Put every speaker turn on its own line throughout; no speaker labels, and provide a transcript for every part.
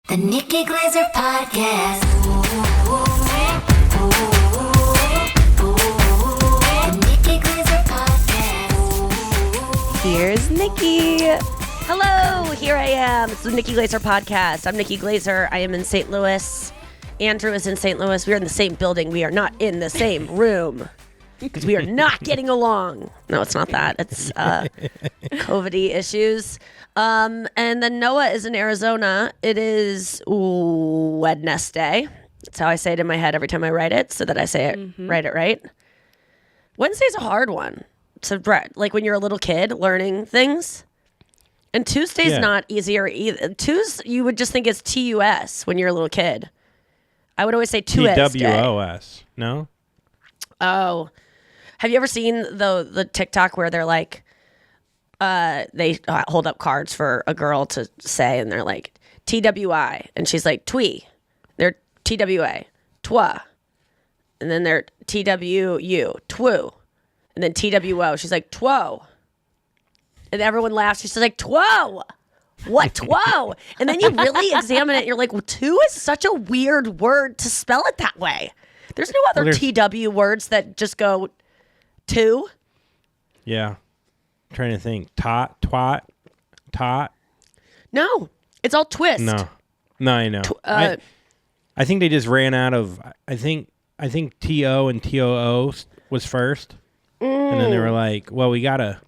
The Nikki Glaser Podcast. The Nikki Glaser Podcast.
Here's Nikki.
Hello, here I am. It's the Nikki Glaser Podcast. I'm Nikki Glaser. I am in St. Louis. Andrew is in St. Louis. We're in the same building. We are not in the same room because we are not getting along. No, it's not that. It's COVID-y issues. And then Noah is in Arizona. It is Wednesday. That's how I say it in my head every time I write it, so that I say it, write it right. Wednesday's a hard one. So, like when you're a little kid learning things. And Tuesday's not easier either. Tuesday, you would just think it's TUS when you're a little kid. I would always say Tuesday.
TWOS. No?
Oh. Have you ever seen the TikTok where they're like, they hold up cards for a girl to say, and they're like, TWI. And she's like, twee. They're TWA. Twa. And then they're TWU. Twoo. And then TWO. She's like, two. And everyone laughs. She's like, two. What, two? And then you really examine it. You're like, well, two is such a weird word to spell it that way. There's no other TW words that just go two.
Yeah. I'm trying to think. Tot, twat, tot.
No, it's all twist.
No, I know. I think they just ran out of. I think TO and TOO was first, and then they were like, "Well, we gotta."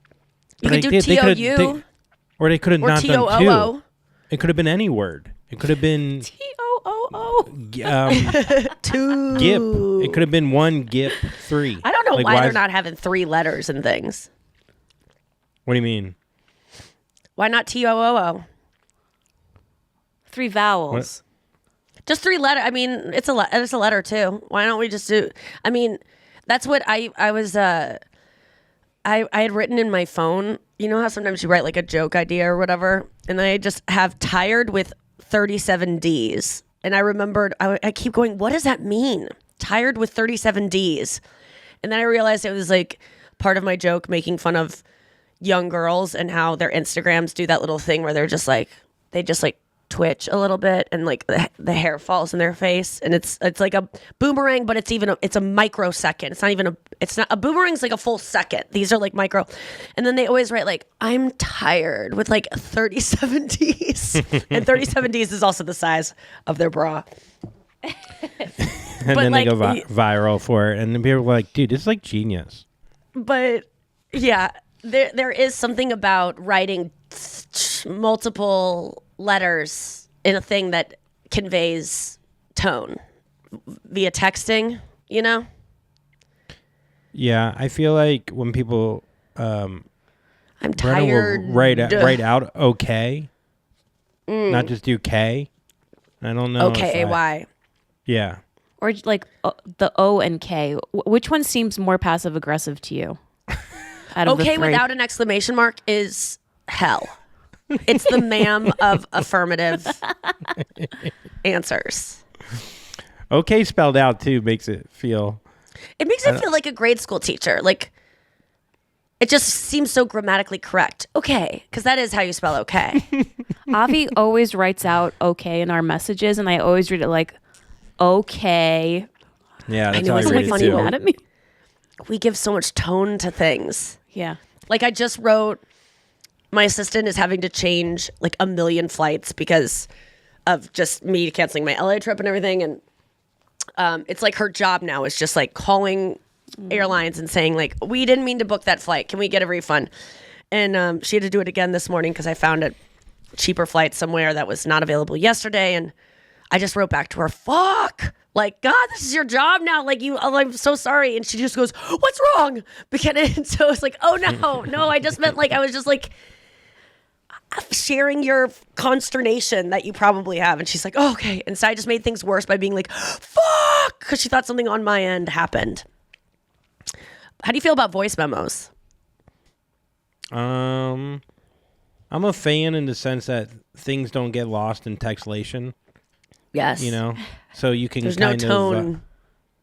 You could do TOU,
or they could have not done
TOOO.
two. It could have been any word. It could have been
TOOO.
Two. GIP. It could have been one GIP 3.
I don't know why they're not having 3 letters and things.
What do you mean?
Why not TOOO?
3 vowels.
What?
Just 3 letters. I mean, it's a letter too. Why don't we just do? I mean, that's what I was. I had written in my phone. You know how sometimes you write like a joke idea or whatever, and I just have tired with 37 Ds. And I remembered. I keep going, what does that mean? Tired with 37 Ds. And then I realized it was like part of my joke making fun of young girls and how their Instagrams do that little thing where they just like twitch a little bit and like the hair falls in their face, and it's like a boomerang, but it's a microsecond. It's not a boomerang's like a full second. These are like micro. And then they always write like, I'm tired with like 37 Ds. And 37 Ds is also the size of their bra.
And then they go viral for it, and then people are like, dude, this is like genius.
But yeah, there is something about writing multiple letters in a thing that conveys tone via texting, you know?
Yeah, I feel like when people
I'm tired.
Write out okay, not just do K. I don't know.
OKAY.
Yeah.
Or like the O and K. Which one seems more passive aggressive to you?
Okay without an exclamation mark is hell. It's the ma'am of affirmative answers.
Okay spelled out too makes it feel.
It makes it feel like a grade school teacher. Like, it just seems so grammatically correct. Okay, because that is how you spell okay.
Avi always writes out okay in our messages, and I always read it like okay.
Yeah, that's
know,
how I
it's
read
funny
it too.
Mad at me?
We give so much tone to things.
Yeah.
Like, I just wrote, my assistant is having to change like 1 million flights because of just me canceling my LA trip and everything. And it's like her job now is just like calling airlines and saying like, we didn't mean to book that flight. Can we get a refund? And she had to do it again this morning because I found a cheaper flight somewhere that was not available yesterday. And I just wrote back to her, fuck. Like, God, this is your job now. Like, I'm so sorry. And she just goes, what's wrong? And so it's like, oh, no, I just meant like, I was just like sharing your consternation that you probably have. And she's like, oh, okay. And so I just made things worse by being like, fuck, because she thought something on my end happened. How do you feel about voice memos?
I'm a fan in the sense that things don't get lost in textlation.
Yes.
You know, so you can
There's
kind
no tone.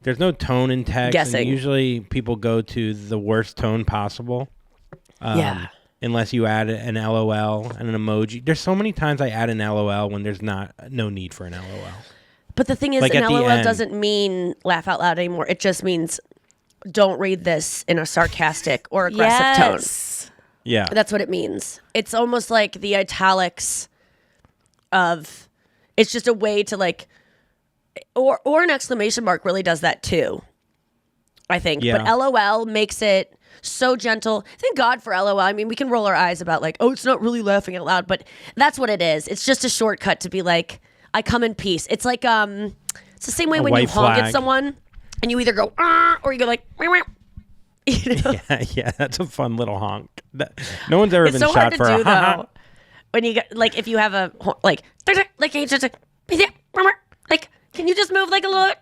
There's no tone in text.
Guessing.
And usually people go to the worst tone possible.
Yeah.
unless you add an LOL and an emoji. There's so many times I add an LOL when there's no need for an LOL.
But the thing is,
Like
an
at the
LOL
end.
doesn't mean laugh out loud anymore. It just means don't read this in a sarcastic or aggressive tone.
Yes.
Yeah.
That's what it means. It's almost like the italics of, it's just a way to like, or an exclamation mark really does that too, I think.
Yeah.
But LOL makes it so gentle. Thank God for LOL. I mean, we can roll our eyes about like, oh, it's not really laughing out loud, but that's what it is. It's just a shortcut to be like, I come in peace. It's like it's the same way when you
white
honk at
flag.
someone and you either go or you go like you know?
Yeah, that's a fun little honk. No one's ever
It's
been
so hard
shot
to
for
do
a ha-ha.
though. When you get like if you have a like it's just like can you just move like a little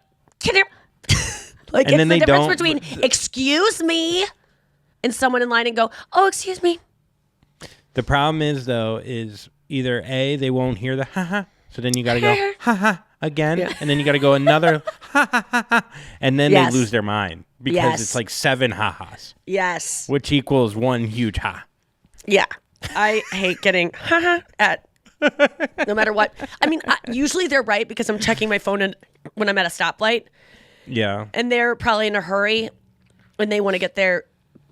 like
And
it's
then
the
they
difference
don't-
between excuse me and someone in line and go, oh, excuse me.
The problem is though, is either A, they won't hear the ha-ha, so then you got to go ha-ha again, and then you got to go another ha-ha, and then
Yes.
they lose their mind because
Yes.
it's like 7 ha-has,
Yes.
which equals 1 huge ha.
Yeah. I hate getting at no matter what. I mean, usually they're right because I'm checking my phone when I'm at a stoplight
Yeah.
and they're probably in a hurry and they want to get there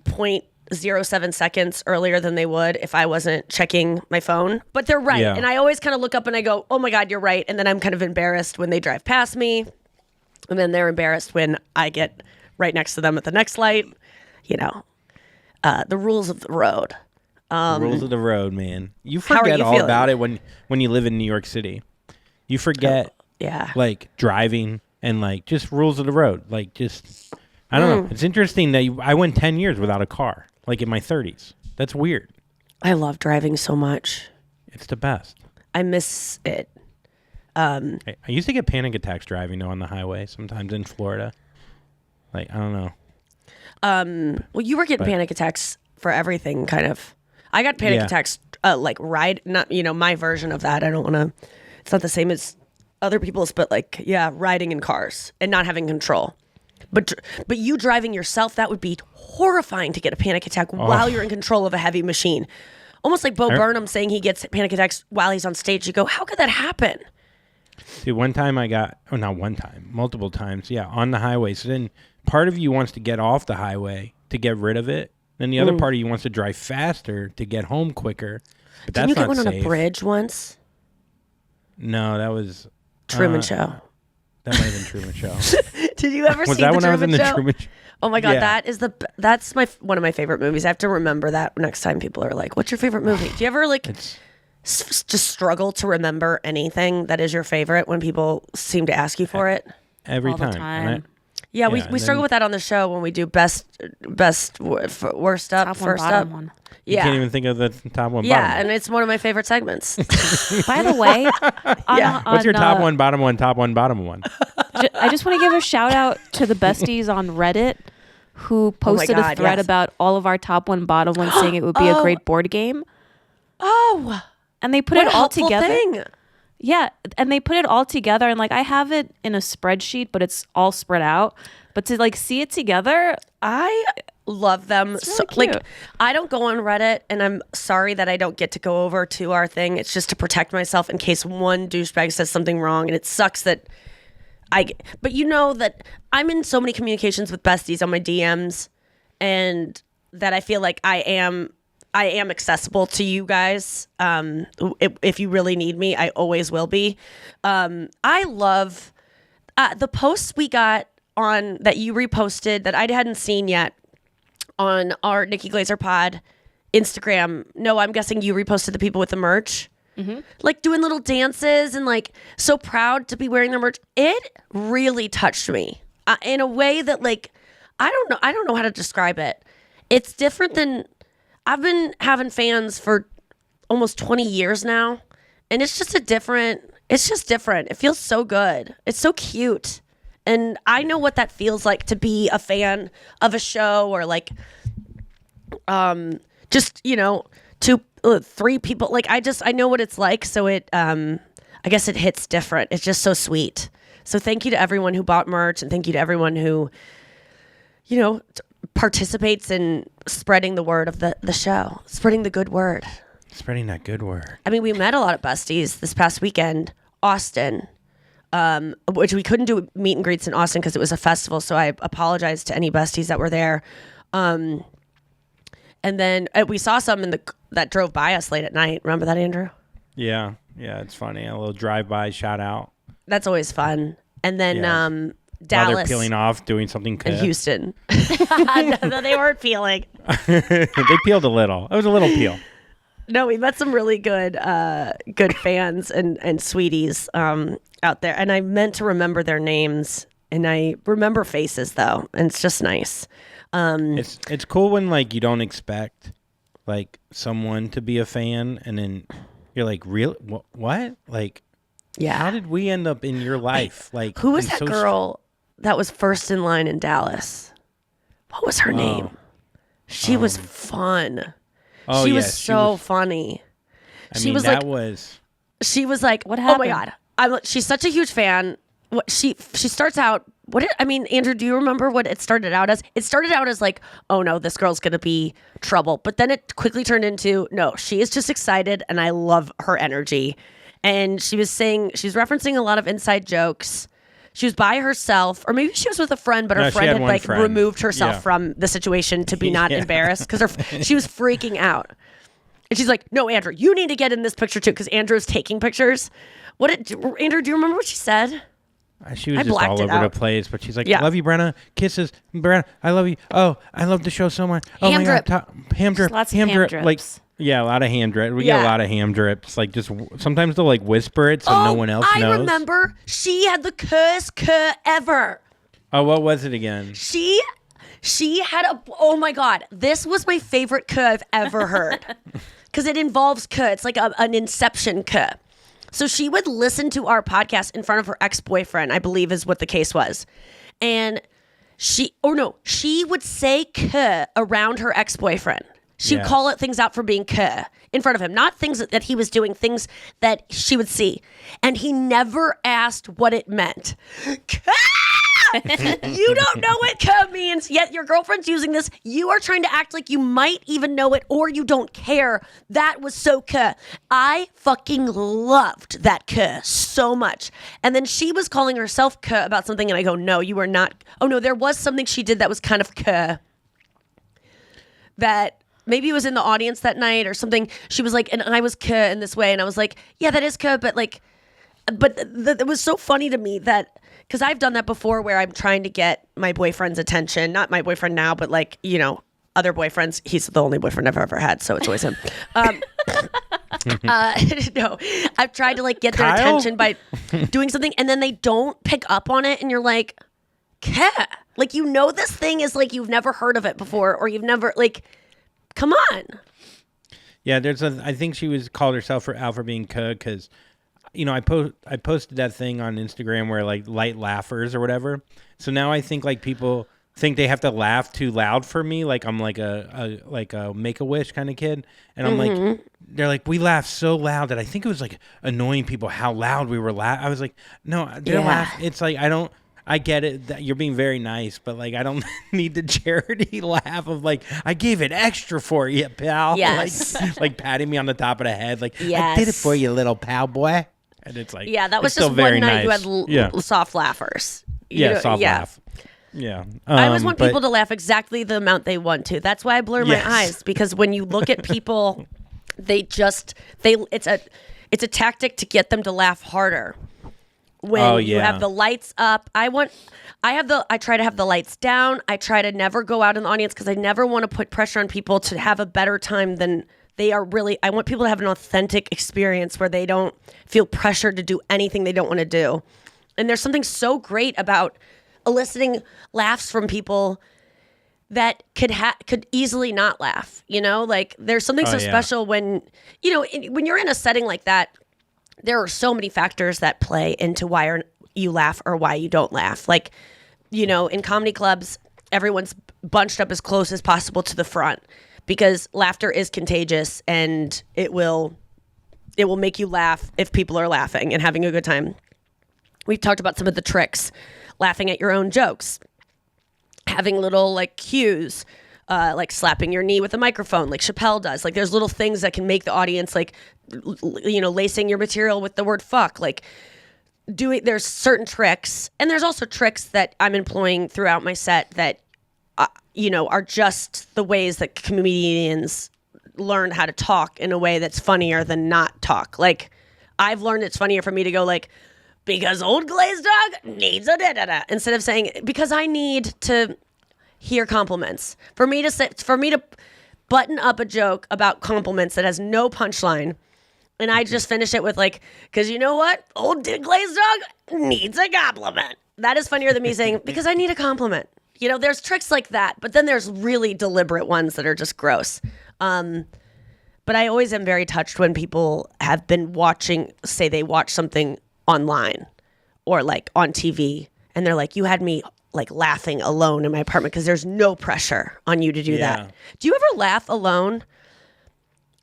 0.07 seconds earlier than they would if I wasn't checking my phone. But they're right.
Yeah.
And I always kind of look up and I go, oh my God, you're right. And then I'm kind of embarrassed when they drive past me. And then they're embarrassed when I get right next to them at the next light. You know, the rules of the road.
Rules of the road, man. You
How are
forget
you
all
feeling?
about it when you live in New York City. You forget
Yeah.
like driving and like just rules of the road. Like just, I don't know. It's interesting that I went 10 years without a car, like in my 30s. That's weird.
I love driving so much.
It's the best.
I miss it.
I used to get panic attacks driving though on the highway sometimes in Florida. Like, I don't know.
Well, you were getting panic attacks for everything, kind of. I got panic
Yeah.
attacks, like not my version of that. I don't want to. It's not the same as other people's, but like riding in cars and not having control. But you driving yourself, that would be horrifying to get a panic attack while you're in control of a heavy machine. Almost like Bo Burnham saying he gets panic attacks while he's on stage. You go, how could that happen?
Dude, one time I got, not one time, multiple times, on the highway. So then part of you wants to get off the highway to get rid of it. Then the other part of you wants to drive faster to get home quicker. But that's
Didn't you get
not
one on a
safe.
bridge once?
No, that was
Truman Show.
That might have been Truman Show.
Did you ever
Was
see
that
the
when I was in
Truman
the
Show?
Truman Show?
Oh my God,
Yeah.
that's one of my favorite movies. I have to remember that next time people are like, "What's your favorite movie?" Do you ever like just struggle to remember anything that is your favorite when people seem to ask you for it?
Every
All the
time.
time.
And
Yeah,
and
we struggle
then-
with that on the show when we do worst up,
Top one,
first
bottom
up.
one.
You can't
Yeah,
even think of the top one,
yeah,
bottom one.
and it's one of my favorite segments.
By the way,
Yeah.
What's your top one, bottom one, top one, bottom one?
I just want to give a shout out to the besties on Reddit who posted
God,
a thread
yes.
about all of our top one, bottom one, saying it would be a great board game.
Oh,
And they put
what
it
a
all
helpful
together.
thing.
Yeah, and they put it all together, and like I have it in a spreadsheet, but it's all spread out. But to like see it together,
I love them. So,
really
like,
cute.
I don't go on Reddit, and I'm sorry that I don't get to go over to our thing. It's just to protect myself in case one douchebag says something wrong, and it sucks that but you know that I'm in so many communications with besties on my DMs, and that I feel like I am accessible to you guys. If you really need me, I always will be. I love the posts we got on that you reposted that I hadn't seen yet on our Nikki Glaser pod Instagram. No, I'm guessing you reposted the people with the merch. Like doing little dances and like so proud to be wearing their merch. It really touched me in a way that like I don't know how to describe it. It's different than I've been having fans for almost 20 years now, and it's just different. It feels so good. It's so cute. And I know what that feels like to be a fan of a show or like just, two, three people. Like I know what it's like. So I guess it hits different. It's just so sweet. So thank you to everyone who bought merch, and thank you to everyone who, participates in spreading the word of the show, spreading the good word.
Spreading that good word.
I mean, we met a lot of besties this past weekend. Austin, which we couldn't do meet and greets in Austin because it was a festival. So I apologize to any besties that were there. And then we saw some that drove by us late at night. Remember that, Andrew?
Yeah, it's funny. A little drive-by shout out.
That's always fun. And then
While
Dallas
they're peeling off, doing something
and
good.
Houston. No, they weren't peeling.
They peeled a little. It was a little peel.
No, we met some really good fans and sweeties out there. And I meant to remember their names, and I remember faces though, and it's just nice.
It's cool when like you don't expect like someone to be a fan, and then you're like, "Real? What? Like,
Yeah.
how did we end up in your life?" Like,
Who was
and
that
so
girl that was first in line in Dallas? What was her name? She was fun.
Oh,
She
yeah,
was so funny.
I
she
mean,
was
that
like,
was.
she was like,
What
oh my
happened?
God. She's such a huge fan. She starts out, Andrew, do you remember what it started out as? It started out as like, oh no, this girl's going to be trouble. But then it quickly turned into, no, she is just excited and I love her energy. And she was referencing a lot of inside jokes. She was by herself, or maybe she was with a friend, but
No,
her
she
friend
had
had
one
like
friend.
removed herself
Yeah.
from the situation to be not
Yeah.
embarrassed because she was freaking out. And she's like, no, Andrew, you need to get in this picture too, because Andrew's taking pictures. Andrew, do you remember what she said?
She was
I
just
blacked
all
it
over
out.
the place, but she's like,
Yeah.
"Love you, Brenna. Kisses, Brenna. I love you. Oh, I love the show so much. Oh
Ham
my
drip.
God, ham drip,
Lots of ham
drip.
drips.
Like, yeah, a lot of ham drip. We get
Yeah.
a lot of ham drips. Like, just sometimes they'll like whisper it so no one else knows.
I remember she had the cursed ever.
Oh, what was it again?
She had oh my God, this was my favorite I've ever heard. Because it involves It's like an Inception So she would listen to our podcast in front of her ex-boyfriend, I believe is what the case was. And she would say around her ex-boyfriend. She'd
Yes.
call it things out for being in front of him, not things that he was doing, things that she would see. And he never asked what it meant. You don't know what means, yet your girlfriend's using this. You are trying to act like you might even know it, or you don't care. That was so I fucking loved that so much. And then she was calling herself about something, and I go, no, you are not. Oh no, there was something she did that was kind of that maybe it was in the audience that night or something. She was like, and I was in this way, and I was like, yeah, that is but like, it was so funny to me that. Because I've done that before where I'm trying to get my boyfriend's attention. Not my boyfriend now, but like, other boyfriends. He's the only boyfriend I've ever had, so it's always him. No, I've tried to like get their
Kyle?
attention by doing something, and then they don't pick up on it, and you're like, like, this thing is like you've never heard of it before, or you've never like, come on.
Yeah, I think she was called herself out for being because. I posted that thing on Instagram where like light laughers or whatever. So now I think like people think they have to laugh too loud for me. Like I'm like a Make-A-Wish kind of kid. And I'm like, they're like, we laugh so loud that I think it was like annoying people how loud we were laughing. I was like, no, they're laughing. It's like, I get it that you're being very nice, but like I don't need the charity laugh of like I gave it extra for you, pal.
Yes.
Like patting me on the top of the head, like I
Yes.
did it for you, little pal boy. And it's like
Yeah, that was
it's still
just
very
one night
nice.
you had soft laughers.
Soft laugh. Yeah,
I always want
but-
people to laugh exactly the amount they want to. That's why I blur
Yes.
my eyes, because when you look at people, it's a tactic to get them to laugh harder. When you have the lights up, I try to have the lights down. I try to never go out in the audience because I never want to put pressure on people to have a better time than they are really. I want people to have an authentic experience where they don't feel pressured to do anything they don't want to do. And there's something so great about eliciting laughs from people that could easily not laugh. Like there's something so special when when you're in a setting like that. There are so many factors that play into why you laugh or why you don't laugh. Like, in comedy clubs, everyone's bunched up as close as possible to the front because laughter is contagious and it will make you laugh if people are laughing and having a good time. We've talked about some of the tricks, laughing at your own jokes. having little like cues, like slapping your knee with a microphone, like Chappelle does. Like there's little things that can make the audience like, lacing your material with the word fuck, like there's certain tricks, and there's also tricks that I'm employing throughout my set that, are just the ways that comedians learn how to talk in a way that's funnier than not talk. Like I've learned it's funnier for me to go like, because old glazed dog needs a da-da-da, instead of saying, because I need to hear compliments. For me to button up a joke about compliments that has no punchline, and I just finish it with like, because you know what? Old glazed dog needs a compliment. That is funnier than me saying, because I need a compliment. There's tricks like that, but then there's really deliberate ones that are just gross. But I always am very touched when people have been say they watch something online or like on TV, and they're like, you had me like laughing alone in my apartment, because there's no pressure on you to do that. Do you ever laugh alone?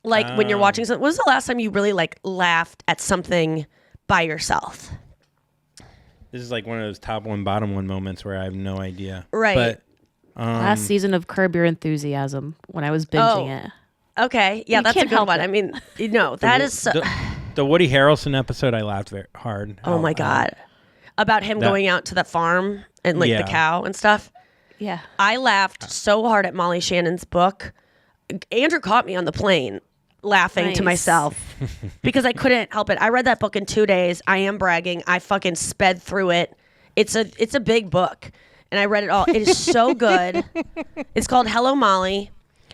Like when you're watching something? When was the last time you really like laughed at something by yourself?
This is like one of those top one, bottom one moments where I have no idea.
Right.
But
last season of Curb Your Enthusiasm when I was binging it.
Okay. Yeah, that's a
can't
good
help
one.
it.
I mean, that is so...
the Woody Harrelson episode, I laughed very hard.
Oh my God. About him going out to the farm and like the cow and stuff.
Yeah.
I laughed so hard at Molly Shannon's book. Andrew caught me on the plane laughing to myself because I couldn't help it. I read that book in 2 days. I am bragging. I fucking sped through it. It's a big book, and I read it all. It is so good. It's called Hello, Molly.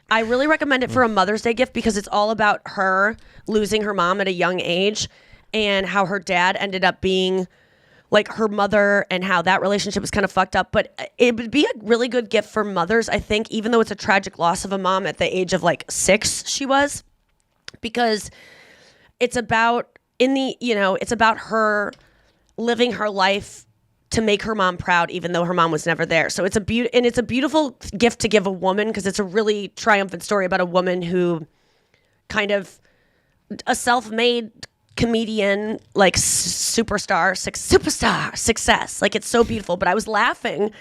I really recommend it for a Mother's Day gift because it's all about her losing her mom at a young age and how her dad ended up being like her mother and how that relationship was kind of fucked up. But it would be a really good gift for mothers, I think, even though it's a tragic loss of a mom at the age of like 6 she was, because it's about it's about her living her life to make her mom proud, even though her mom was never there. So it's a beautiful gift to give a woman, because it's a really triumphant story about a woman who kind of a self-made comedian, like superstar success. Like it's so beautiful. But I was laughing.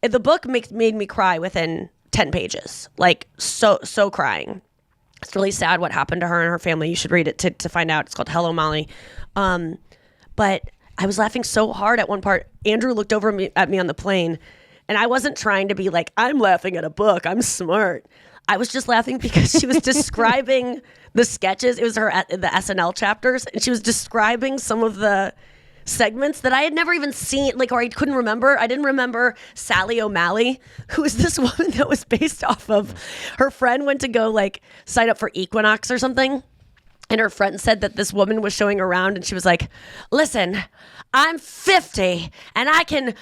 The book made me cry within 10 pages. Like so crying. It's really sad what happened to her and her family. You should read it to find out. It's called Hello, Molly. But I was laughing so hard at one part. Andrew looked over at me on the plane, and I wasn't trying to be like, I'm laughing at a book, I'm smart. I was just laughing because she was describing the sketches. It was her at the SNL chapters, and she was describing some of the segments that I had never even seen, like, or I couldn't remember. I didn't remember Sally O'Malley, who is this woman that was based off of, her friend went to go like sign up for Equinox or something. And her friend said that this woman was showing around, and she was like, listen, I'm 50 and I can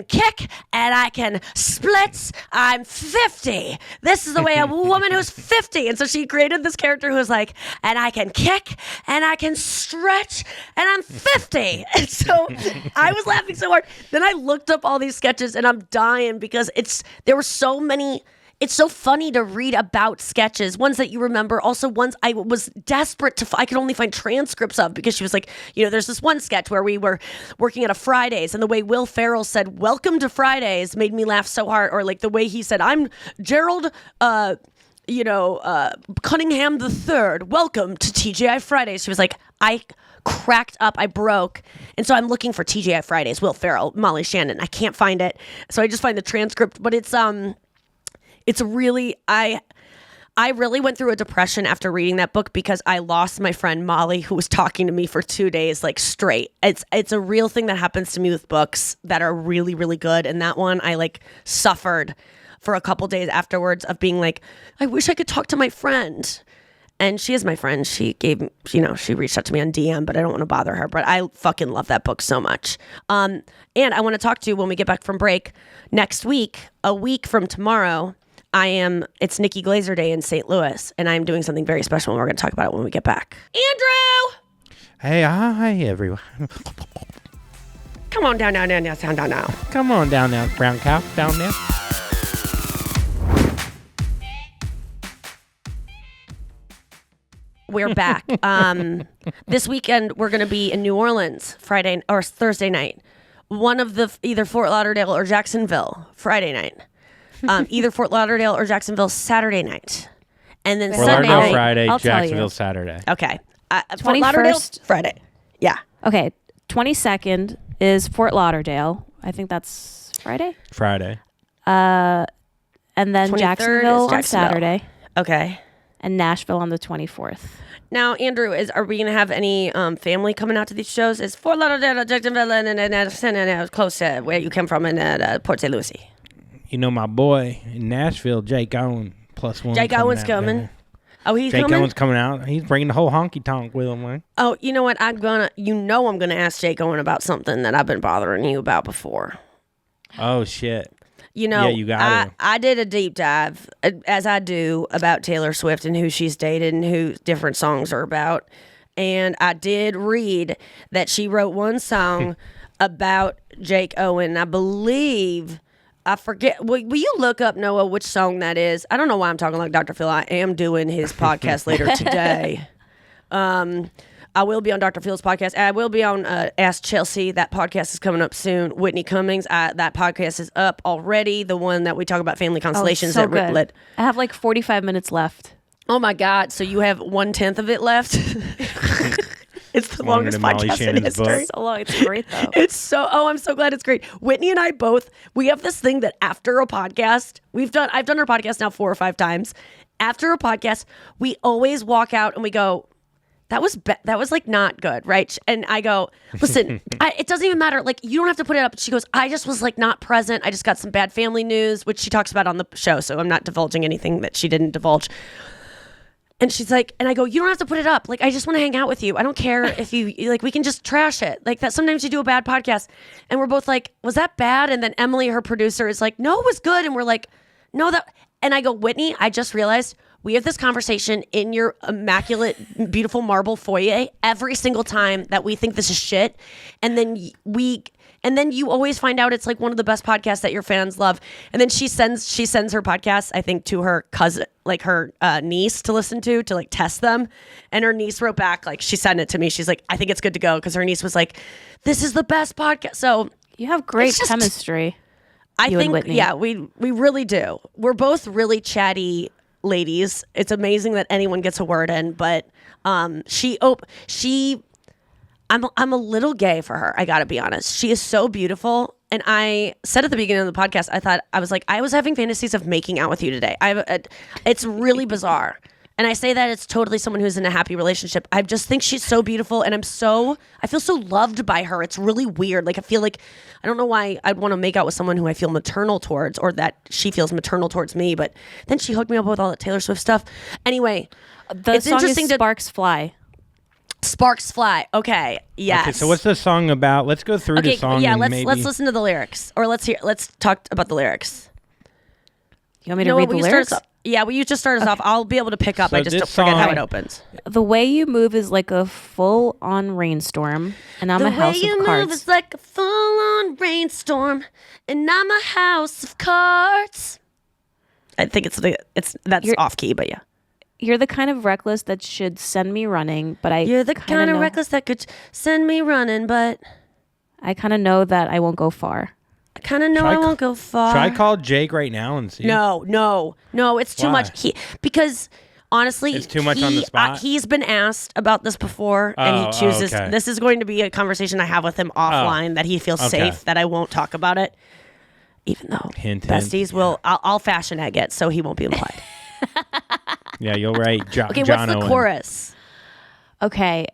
kick and I can splits. I'm 50. This is the way a woman who's 50. And so she created this character who was like, and I can kick and I can stretch and I'm 50. And so I was laughing so hard. Then I looked up all these sketches and I'm dying because there were so many. It's so funny to read about sketches, ones that you remember, also ones I was desperate I could only find transcripts of, because she was like, there's this one sketch where we were working at a Fridays, and the way Will Ferrell said, welcome to Fridays, made me laugh so hard. Or like the way he said, I'm Gerald, Cunningham the Third, welcome to TGI Fridays. She was like, I cracked up, I broke. And so I'm looking for TGI Fridays, Will Ferrell, Molly Shannon. I can't find it. So I just find the transcript, but it's really, I really went through a depression after reading that book because I lost my friend Molly, who was talking to me for 2 days, like straight. It's a real thing that happens to me with books that are really, really good. And that one, I like suffered for a couple days afterwards of being like, I wish I could talk to my friend. And she is my friend. She she reached out to me on DM, but I don't want to bother her. But I fucking love that book so much. And I want to talk to you when we get back from break next week, a week from tomorrow. It's Nikki Glaser Day in St. Louis, and I'm doing something very special, and we're going to talk about it when we get back. Andrew!
Hey, hi, everyone.
Come on down now.
Come on down now, brown cow, down there.
We're back. This weekend, we're going to be in New Orleans Friday or Thursday night. One of the either Fort Lauderdale or Jacksonville Friday night. either Fort Lauderdale or Jacksonville Saturday night. And then
Fort
Sunday
Lauderdale
night.
Friday,
I'll tell you.
Jacksonville Saturday.
Okay. Fort Lauderdale
21st.
Friday. Yeah.
Okay, 22nd is Fort Lauderdale. I think that's Friday.
Friday.
And then
23rd is
Jacksonville on
Jacksonville.
Saturday.
Okay.
And Nashville on the 24th.
Now, Andrew, are we going to have any family coming out to these shows? Is Fort Lauderdale, Jacksonville, and close to where you come from in Port St. Lucie?
You know my boy in Nashville, Jake Owen, +1.
Jake Owen's
out
coming.
there.
Oh, he's
Jake
coming?
Owen's coming out. He's bringing the whole honky tonk with him, man.
Oh, you know what? I'm going to ask Jake Owen about something that I've been bothering you about before.
Oh shit.
You know,
Yeah, you got it.
I did a deep dive, as I do, about Taylor Swift and who she's dated and who different songs are about. And I did read that she wrote one song about Jake Owen. I believe, I forget. Will you look up, Noah, which song that is? I don't know why I'm talking like Dr. Phil. I am doing his podcast later today. I will be on Dr. Phil's podcast. I will be on Ask Chelsea. That podcast is coming up soon. Whitney Cummings. That podcast is up already. The one that we talk about family constellations.
so
that
good.
Lit.
I have like 45 minutes left.
Oh my God! So you have 1/10 of it left. It's the
Longer
longest
than Molly
podcast in
Shannon's book.
history.
So long. It's great though.
It's so. Oh, I'm so glad it's great. Whitney and I both. We have this thing that after a podcast, I've done our podcast now 4 or 5 times. After a podcast, we always walk out and we go, that was like not good, right? And I go, listen, it doesn't even matter. Like, you don't have to put it up. She goes, I just was like not present. I just got some bad family news, which she talks about on the show. So I'm not divulging anything that she didn't divulge. And she's like, and I go, you don't have to put it up. Like, I just want to hang out with you. I don't care if you like, we can just trash it. Like that. Sometimes you do a bad podcast and we're both like, was that bad? And then Emily, her producer, is like, no, it was good. And we're like, no, that. And I go, Whitney, I just realized we have this conversation in your immaculate, beautiful marble foyer every single time that we think this is shit. And then you always find out it's like one of the best podcasts that your fans love. And then she sends her podcast, I think, to her cousin, like her niece to listen to like test them. And her niece wrote back, like she sent it to me. She's like, I think it's good to go. Cause her niece was like, this is the best podcast. So
You have great
It's just-
chemistry.
I
You and
think,
Whitney.
yeah, we really do. We're both really chatty ladies. It's amazing that anyone gets a word in, but I'm a little gay for her. I got to be honest. She is so beautiful. And I said at the beginning of the podcast, I was having fantasies of making out with you today. It's really bizarre. And I say that it's totally someone who's in a happy relationship. I just think she's so beautiful and I feel so loved by her. It's really weird. Like I feel like, I don't know why I'd want to make out with someone who I feel maternal towards or that she feels maternal towards me. But then she hooked me up with all the Taylor Swift stuff. Anyway,
The
it's
song
interesting
is
to
Sparks Fly.
Sparks Fly. Okay. Yes.
Okay, so what's the song about? Let's go through the song.
Yeah,
and
let's
maybe...
listen to the lyrics. Or let's talk about the lyrics.
You want me to read the lyrics?
Yeah, will you just start us off? I'll be able to pick up.
So
I just
this
don't forget how
song-
it opens.
The way you move is like a full-on rainstorm, and I'm a house
The way you
of
move
cards.
is like a full-on rainstorm, and I'm a house of cards. I think that's
You're-
off key, but yeah.
You're the kind of reckless that should send me running, but
You're the kind of
know,
reckless that could send me running, but
I kind of know that I won't go far.
I kind of know
Should I
I
ca-
won't go far.
Should I call Jake right now and see?
No, it's too
Why?
much. Because honestly,
It's too much on the spot?
He's been asked about this before, and he chooses.
okay.
This is going to be a conversation I have with him offline that he feels
Okay.
safe that I won't talk about it. Even though
Hint,
besties
hint.
will, I'll fashion egg it so he won't be implied.
Yeah, you're right.
Okay,
John
what's the
Owen.
chorus?
Okay,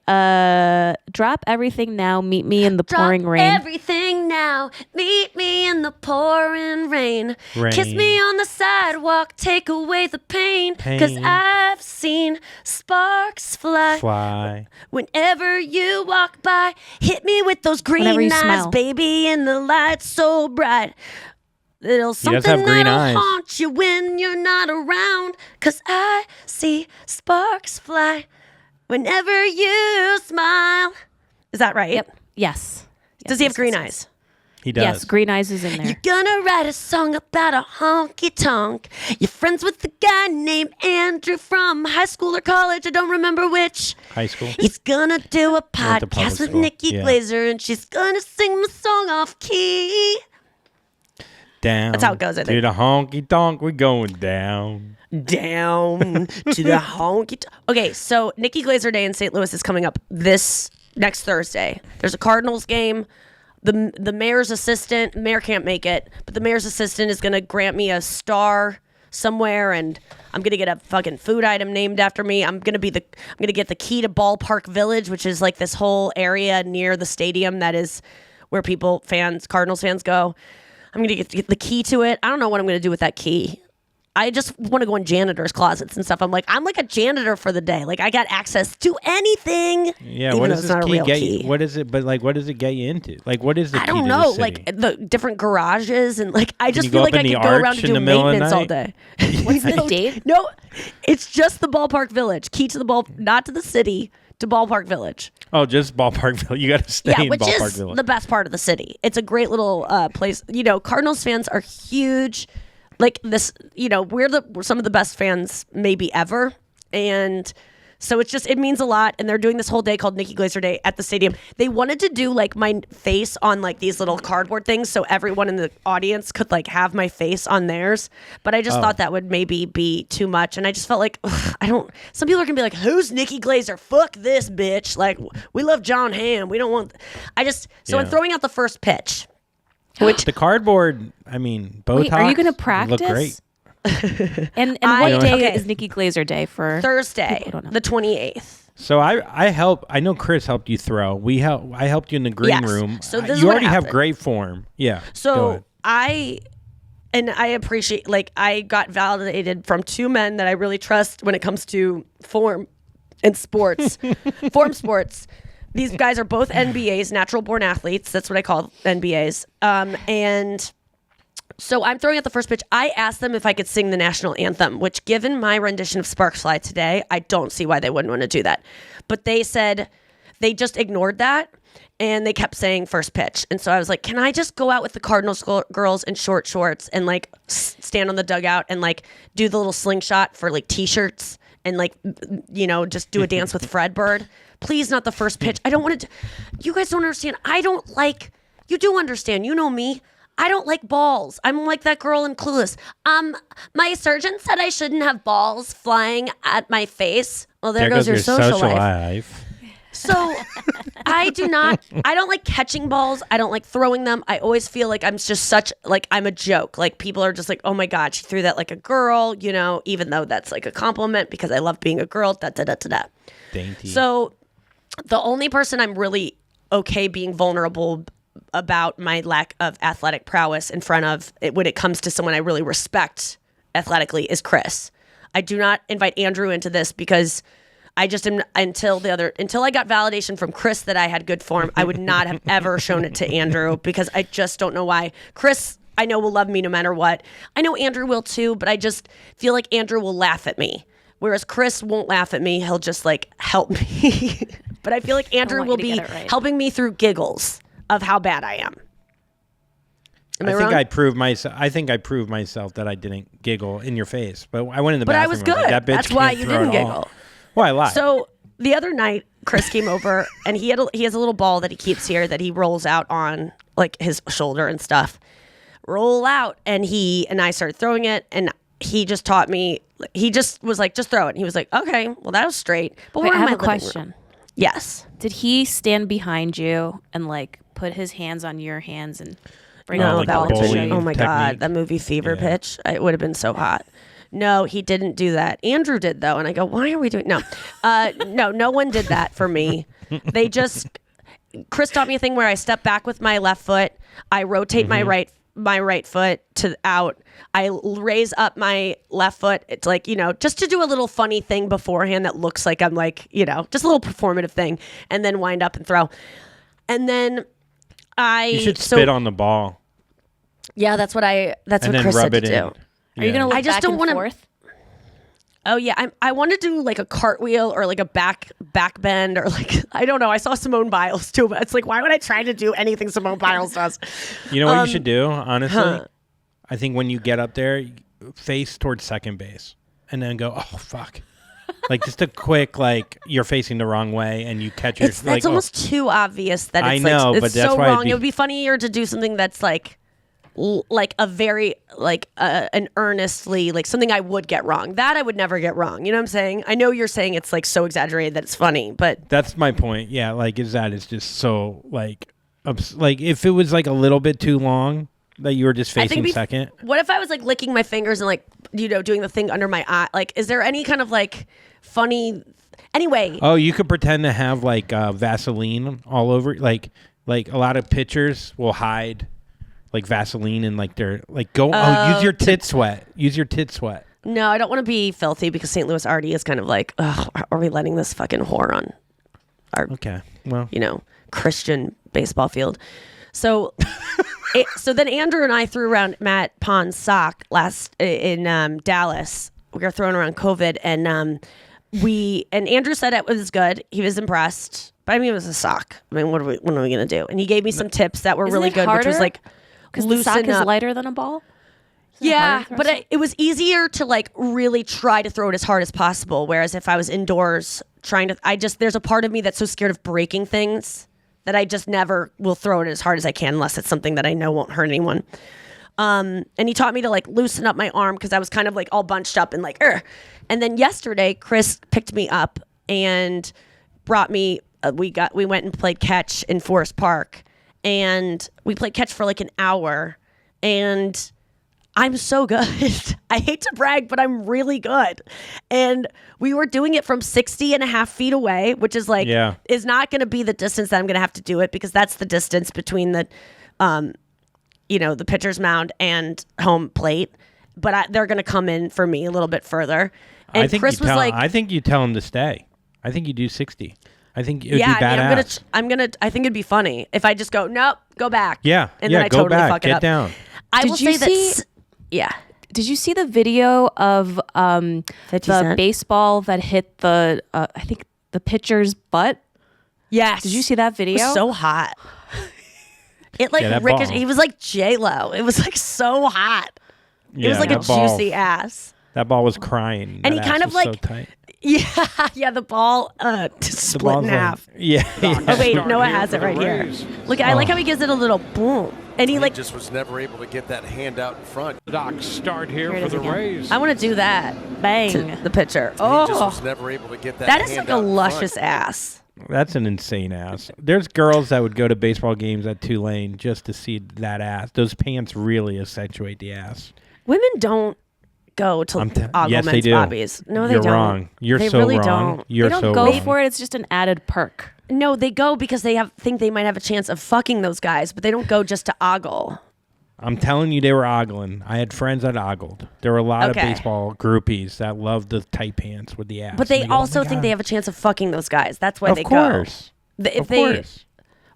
drop everything now, meet me in the pouring
Drop
rain.
everything now. Meet me in the pouring rain.
Rain.
Kiss me on the sidewalk. Take away the pain. Cause
Pain.
I've seen sparks fly.
Fly.
Whenever you walk by, hit me with those
Whenever
green
you
eyes,
smile.
baby, in the light so bright. Little
does
something
have green
that'll
eyes.
haunt you when you're not around. Cause I see sparks fly whenever you smile. Is that right?
Yep. Yes.
Does he have
Yes,
green
yes,
eyes?
He does.
Yes, green eyes is in there.
You're gonna write a song about a honky tonk. You're friends with a guy named Andrew from high school or college. I don't remember which.
High school.
He's gonna do a
Went to public
podcast with
school.
Nikki
Yeah.
Glaser, and she's gonna sing the song off key.
Down.
That's how it goes, I think.
To the honky tonk, we're going down.
Down to the honky. Okay, so Nikki Glaser Day in St. Louis is coming up this next Thursday. There's a Cardinals game. The mayor's assistant, mayor can't make it, but the mayor's assistant is going to grant me a star somewhere, and I'm going to get a fucking food item named after me. I'm going to get the key to Ballpark Village, which is like this whole area near the stadium that is where Cardinals fans go. I'm going to get the key to it. I don't know what I'm going to do with that key. I just want to go in janitor's closets and stuff. I'm like a janitor for the day. Like, I got access to anything.
Yeah, what does this key get you? What is it? But like, what does it get you into? Like, what is the key to the city? I don't know.
Like the different garages and like, I just feel like I could go around and do maintenance all day.
What's the date?
No, it's just the Ballpark Village. Key to the ball, not to the city, to Ballpark Village.
Oh, just Ballpark Village. You got to stay in
which
Ballpark
is
Village.
the best part of the city. It's a great little place. You know, Cardinals fans are huge. Like this, you know, we're some of the best fans maybe ever. And so it means a lot. And they're doing this whole day called Nikki Glaser Day at the stadium. They wanted to do like my face on like these little cardboard things so everyone in the audience could like have my face on theirs. But I just thought that would maybe be too much. And I just felt like, some people are gonna be like, who's Nikki Glaser? Fuck this bitch. Like, we love John Hamm. We don't want, I'm throwing out the first pitch.
Which the cardboard, I mean, both.
Wait, are you going to practice?
Look great.
and what day is Nikki Glaser Day for?
Thursday, the 28th.
So I know Chris helped you throw. I helped you in the green room.
So this
you
is
already
what
have
happened.
great form. Yeah.
So I appreciate, like, I got validated from two men that I really trust when it comes to form and sports. Form sports. These guys are both NBAs, natural born athletes. That's what I call NBAs. And so I'm throwing out the first pitch. I asked them if I could sing the national anthem, which, given my rendition of Sparks Fly today, I don't see why they wouldn't want to do that. But they said they just ignored that and they kept saying first pitch. And so I was like, can I just go out with the Cardinals girls in short shorts and like stand on the dugout and like do the little slingshot for like t-shirts and like, you know, just do a dance with Fred Bird? Please, not the first pitch. I don't want to. You guys don't understand. You do understand. You know me. I don't like balls. I'm like that girl in Clueless. My surgeon said I shouldn't have balls flying at my face. Well, there goes your social life. So I don't like catching balls. I don't like throwing them. I always feel like I'm just I'm a joke. Like, people are just like, oh my God, she threw that like a girl, you know, even though that's like a compliment because I love being a girl,
Dainty.
So the only person I'm really okay being vulnerable about my lack of athletic prowess in front of when it comes to someone I really respect athletically is Chris. I do not invite Andrew into this because I just am until I got validation from Chris that I had good form. I would not have ever shown it to Andrew because I just don't know why. Chris, I know, will love me no matter what. I know Andrew will too, but I just feel like Andrew will laugh at me. Whereas Chris won't laugh at me. He'll just like help me. But I feel like Andrew will be helping me through giggles of how bad I am. I
think I proved myself that I didn't giggle in your face. But I went in the bathroom.
But I was good.
Like, that bitch
That's why
can't
you
throw
didn't
it all.
giggle.
Well, I lied.
So the other night, Chris came over and he has a little ball that he keeps here that he rolls out on like his shoulder and stuff. Roll out, and I started throwing it, and he just taught me. He just was like, just throw it. And he was like, okay, well, that was straight. But
Wait,
we're
I
in
have
my
a
living
question.
room. Yes.
Did he stand behind you and like put his hands on your hands and bring
No,
the
that
ball
would
to
have
show
been,
you?
oh my God,
technique.
that movie Fever
Yeah.
Pitch. It would have been so hot. No, he didn't do that. Andrew did though. And I go, why are we doing, no, no one did that for me. Chris taught me a thing where I step back with my left foot. I rotate my right foot to out. I raise up my left foot. It's like, you know, just to do a little funny thing beforehand that looks like I'm like, you know, just a little performative thing, and then wind up and throw. And then
you should spit on the ball.
Yeah, that's what
then
Chris
rub
said to
it in.
do.
Are you gonna look
I just
back
don't
and
wanna-
forth?
Oh yeah, I want to do like a cartwheel or like a back bend or like, I don't know. I saw Simone Biles too, but it's like, why would I try to do anything Simone Biles does?
You know what you should do, honestly? I think when you get up there, face towards second base and then go, oh, fuck. Like just a quick, like you're facing the wrong way and you catch your...
That's almost too obvious that it's
I know,
like,
but
it's
that's
so
why
wrong. It would be funnier to do something that's like like a very like an earnestly like something I would get wrong. That I would never get wrong. You know what I'm saying? I know you're saying it's like so exaggerated that it's funny, but
That's my point. Yeah, like it's just so like like if it was like a little bit too long that you were just facing second.
What if I was like licking my fingers and like doing the thing under my eye? Like, is there any kind of like funny? Anyway.
Oh, you could pretend to have like Vaseline all over. Like a lot of pitchers will hide like Vaseline and like they're like use your tit sweat. Use your tit sweat.
No, I don't want to be filthy because St. Louis already is kind of like, ugh, are we letting this fucking whore on our Christian baseball field? So, so then Andrew and I threw around Matt Pond's sock in Dallas. We were throwing around COVID, and Andrew said it was good. He was impressed, but I mean, it was a sock. I mean, what are we gonna do? And he gave me some tips that were really good, which was like
the sock is lighter than a ball.
Yeah, but it was easier to like really try to throw it as hard as possible. Whereas if I was indoors there's a part of me that's so scared of breaking things that I just never will throw it as hard as I can unless it's something that I know won't hurt anyone. And he taught me to like loosen up my arm because I was kind of like all bunched up and like, Ugh. And then yesterday, Chris picked me up and brought me. We went and played catch in Forest Park, and we played catch for like an hour, and I'm so good. I hate to brag, but I'm really good. And we were doing it from 60.5 feet away, which is like, is not going to be the distance that I'm going to have to do it because that's the distance between the, the pitcher's mound and home plate. But they're going to come in for me a little bit further. And
I think
Chris was like,
I think you tell him to stay. I think you do 60. I think it would be badass.
I think it'd be funny if I just go, nope, go back.
Yeah.
And then I
go
totally
back.
fuck it
Get
up.
down.
I will say that. Yeah.
Did you see the video of the baseball that hit the I think the pitcher's butt?
Yes.
Did you see that video?
It was so hot. It like ricocheted. He was like J-Lo. It was like so hot. It was like a juicy ass.
That ball was crying.
And he kind of like,
so tight.
Yeah, the ball split in half.
Yeah.
Oh wait, Noah has it right here. Look, I like how he gives it a little boom, and he like
just was never able to get that hand out in front.
Doc start here for the Rays.
I want to do that. Bang to the pitcher. Oh,
he just was never able to get that.
That is like a luscious ass.
That's an insane ass. There's girls that would go to baseball games at Tulane just to see that ass. Those pants really accentuate the ass.
Women don't go to
yes, they do.
Bobbies. No, they
You're
don't.
You're wrong. You're
they
so
really
wrong.
Don't.
You're
they don't
so
go
wrong.
for it. It's just an added perk.
No, they go because they think they might have a chance of fucking those guys, but they don't go just to ogle.
I'm telling you, they were ogling. I had friends that ogled. There were a lot of baseball groupies that loved the tight pants with the ass.
But they also think they have a chance of fucking those guys. That's why they go.
Of course.
Of course.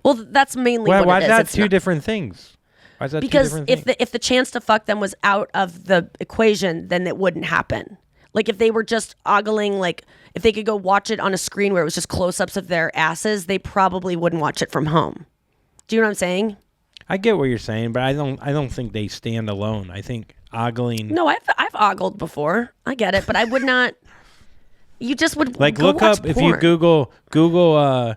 Well, that's mainly what
why
it is.
Why is that
it's
two different things? Why is that
because
two different things?
if the chance to fuck them was out of the equation, then it wouldn't happen. Like if they were just ogling, like if they could go watch it on a screen where it was just close-ups of their asses, they probably wouldn't watch it from home. Do you know what I'm saying?
I get what you're saying, but I don't think they stand alone. I think ogling.
No, I've ogled before. I get it, but I would not. You just would
like
go
look
watch
up
porn.
if you Google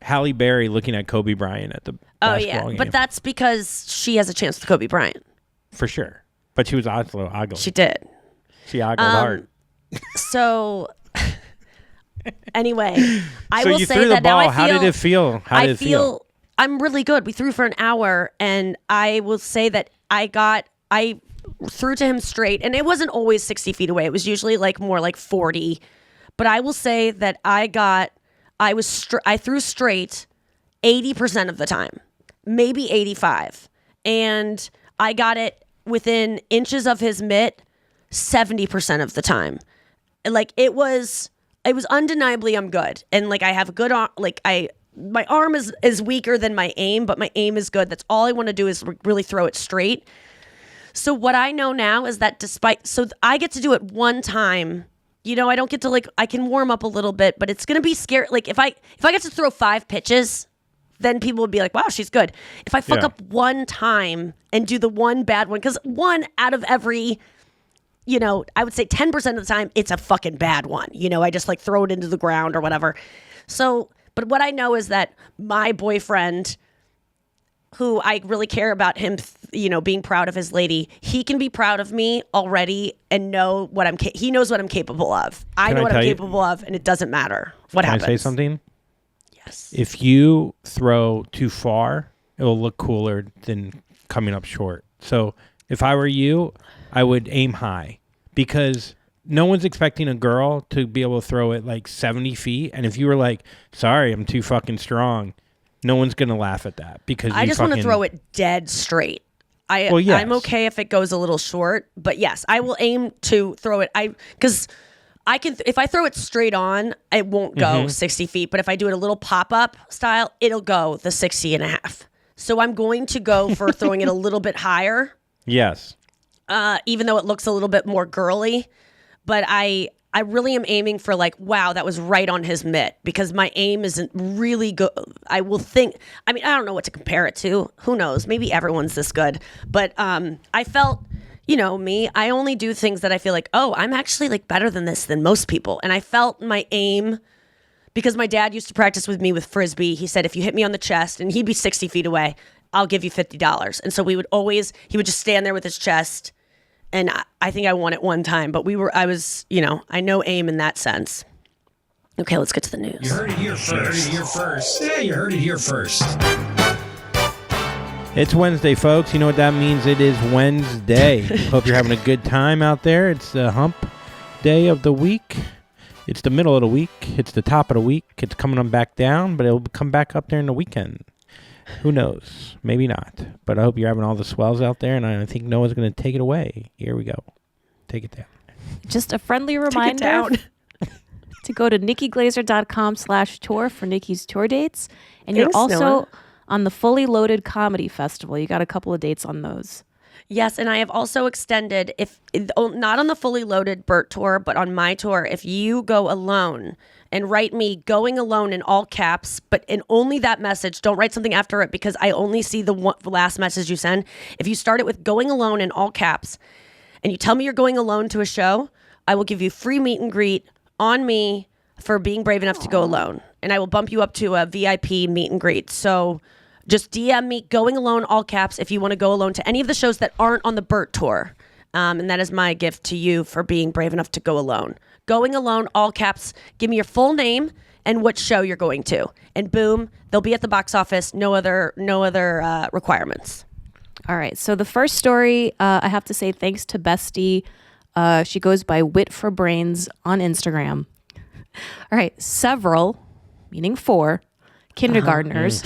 Halle Berry looking at Kobe Bryant at the basketball game.
But that's because she has a chance with Kobe Bryant.
For sure. But she was also ogling.
She did.
She ogled hard.
So anyway, I
so
will
you
say
threw
that
the ball.
now
How did it feel? How did it feel?
I'm really good. We threw for an hour, and I will say that I threw to him straight, and it wasn't always 60 feet away. It was usually like more like 40. But I will say that I threw straight 80% of the time, maybe 85, and I got it within inches of his mitt 70% of the time. Like it was undeniably I'm good, and like I have a good arm. Like my arm is weaker than my aim, but my aim is good. That's all I want to do is really throw it straight. So what I know now is that I get to do it one time. You know, I don't get to I can warm up a little bit, but it's going to be scary. Like if I get to throw 5 pitches, then people would be like, wow, she's good. If I fuck up one time and do the one bad one, because one out of every, I would say 10% of the time, it's a fucking bad one. I just throw it into the ground or whatever. So, but what I know is that my boyfriend, who I really care about him, being proud of his lady. He can be proud of me already and know what he knows what I'm capable of. I know what I'm capable of, and it doesn't matter what happens.
Can I say something?
Yes.
If you throw too far, it will look cooler than coming up short. So if I were you, I would aim high, because no one's expecting a girl to be able to throw it like 70 feet. And if you were like, sorry, I'm too fucking strong, no one's going to laugh at that, because
I just want to throw it dead straight. I'm okay if it goes a little short, but yes, I will aim to throw it. Because I can, if I throw it straight on, it won't go 60 feet. But if I do it a little pop-up style, it'll go the 60 and a half. So I'm going to go for throwing it a little bit higher.
Yes.
Even though it looks a little bit more girly. But I really am aiming for like, wow, that was right on his mitt, because my aim isn't really good. I don't know what to compare it to. Who knows? Maybe everyone's this good. But I felt, me, I only do things that I feel like, oh, I'm actually like better than this than most people. And I felt my aim, because my dad used to practice with me with Frisbee. He said, if you hit me on the chest, and he'd be 60 feet away, I'll give you $50. And so he would just stand there with his chest. And I think I won it one time, but I know aim in that sense. Okay, let's get to the news.
You heard it here first. Yeah, you heard it here first.
It's Wednesday, folks. You know what that means? It is Wednesday. Hope you're having a good time out there. It's the hump day of the week. It's the middle of the week. It's the top of the week. It's coming on back down, but it'll come back up there in the weekend. Who knows? Maybe not. But I hope you're having all the swells out there, and I think Noah's going to take it away. Here we go. Take it down.
Just a friendly reminder to go to nikkiglaser.com/tour for Nikki's tour dates. And you're also
Noah.
on the Fully Loaded Comedy Festival. You got a couple of dates on those.
Yes, and I have also extended, not on the Fully Loaded Burt tour, but on my tour, if you go alone and write me going alone in all caps, but in only that message, don't write something after it, because I only see the last message you send. If you start it with going alone in all caps and you tell me you're going alone to a show, I will give you free meet and greet on me for being brave enough to go alone. And I will bump you up to a VIP meet and greet. So just DM me going alone, all caps, if you want to go alone to any of the shows that aren't on the Burt tour. And that is my gift to you for being brave enough to go alone. Going alone, all caps. Give me your full name and what show you're going to. And boom, they'll be at the box office. No other requirements.
All right. So the first story, I have to say thanks to Bestie. She goes by Wit for Brains on Instagram. All right. Several, meaning 4, kindergartners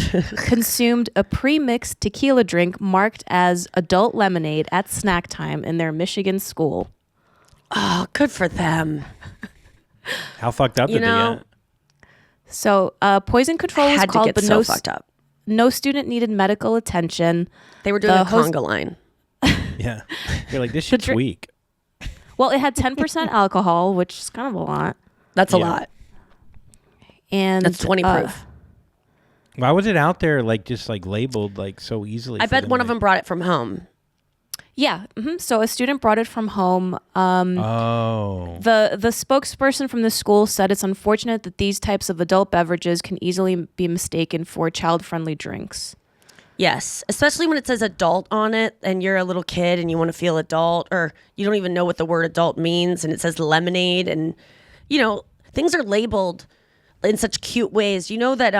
consumed a pre-mixed tequila drink marked as adult lemonade at snack time in their Michigan school.
Oh, good for them.
How fucked up did they get?
So poison control was
Had
called,
to get
but
so fucked up.
No student needed medical attention.
They were doing a conga line.
Yeah. You're like, this shit's weak.
Well, it had 10% alcohol, which is kind of a lot.
That's a lot.
And
that's 20 proof.
Why was it out there just labeled so easily?
I bet one of them brought it from home.
Yeah. So a student brought it from home. The spokesperson from the school said it's unfortunate that these types of adult beverages can easily be mistaken for child-friendly drinks.
Yes, especially when it says adult on it and you're a little kid and you want to feel adult, or you don't even know what the word adult means, and it says lemonade, and things are labeled in such cute ways. You know that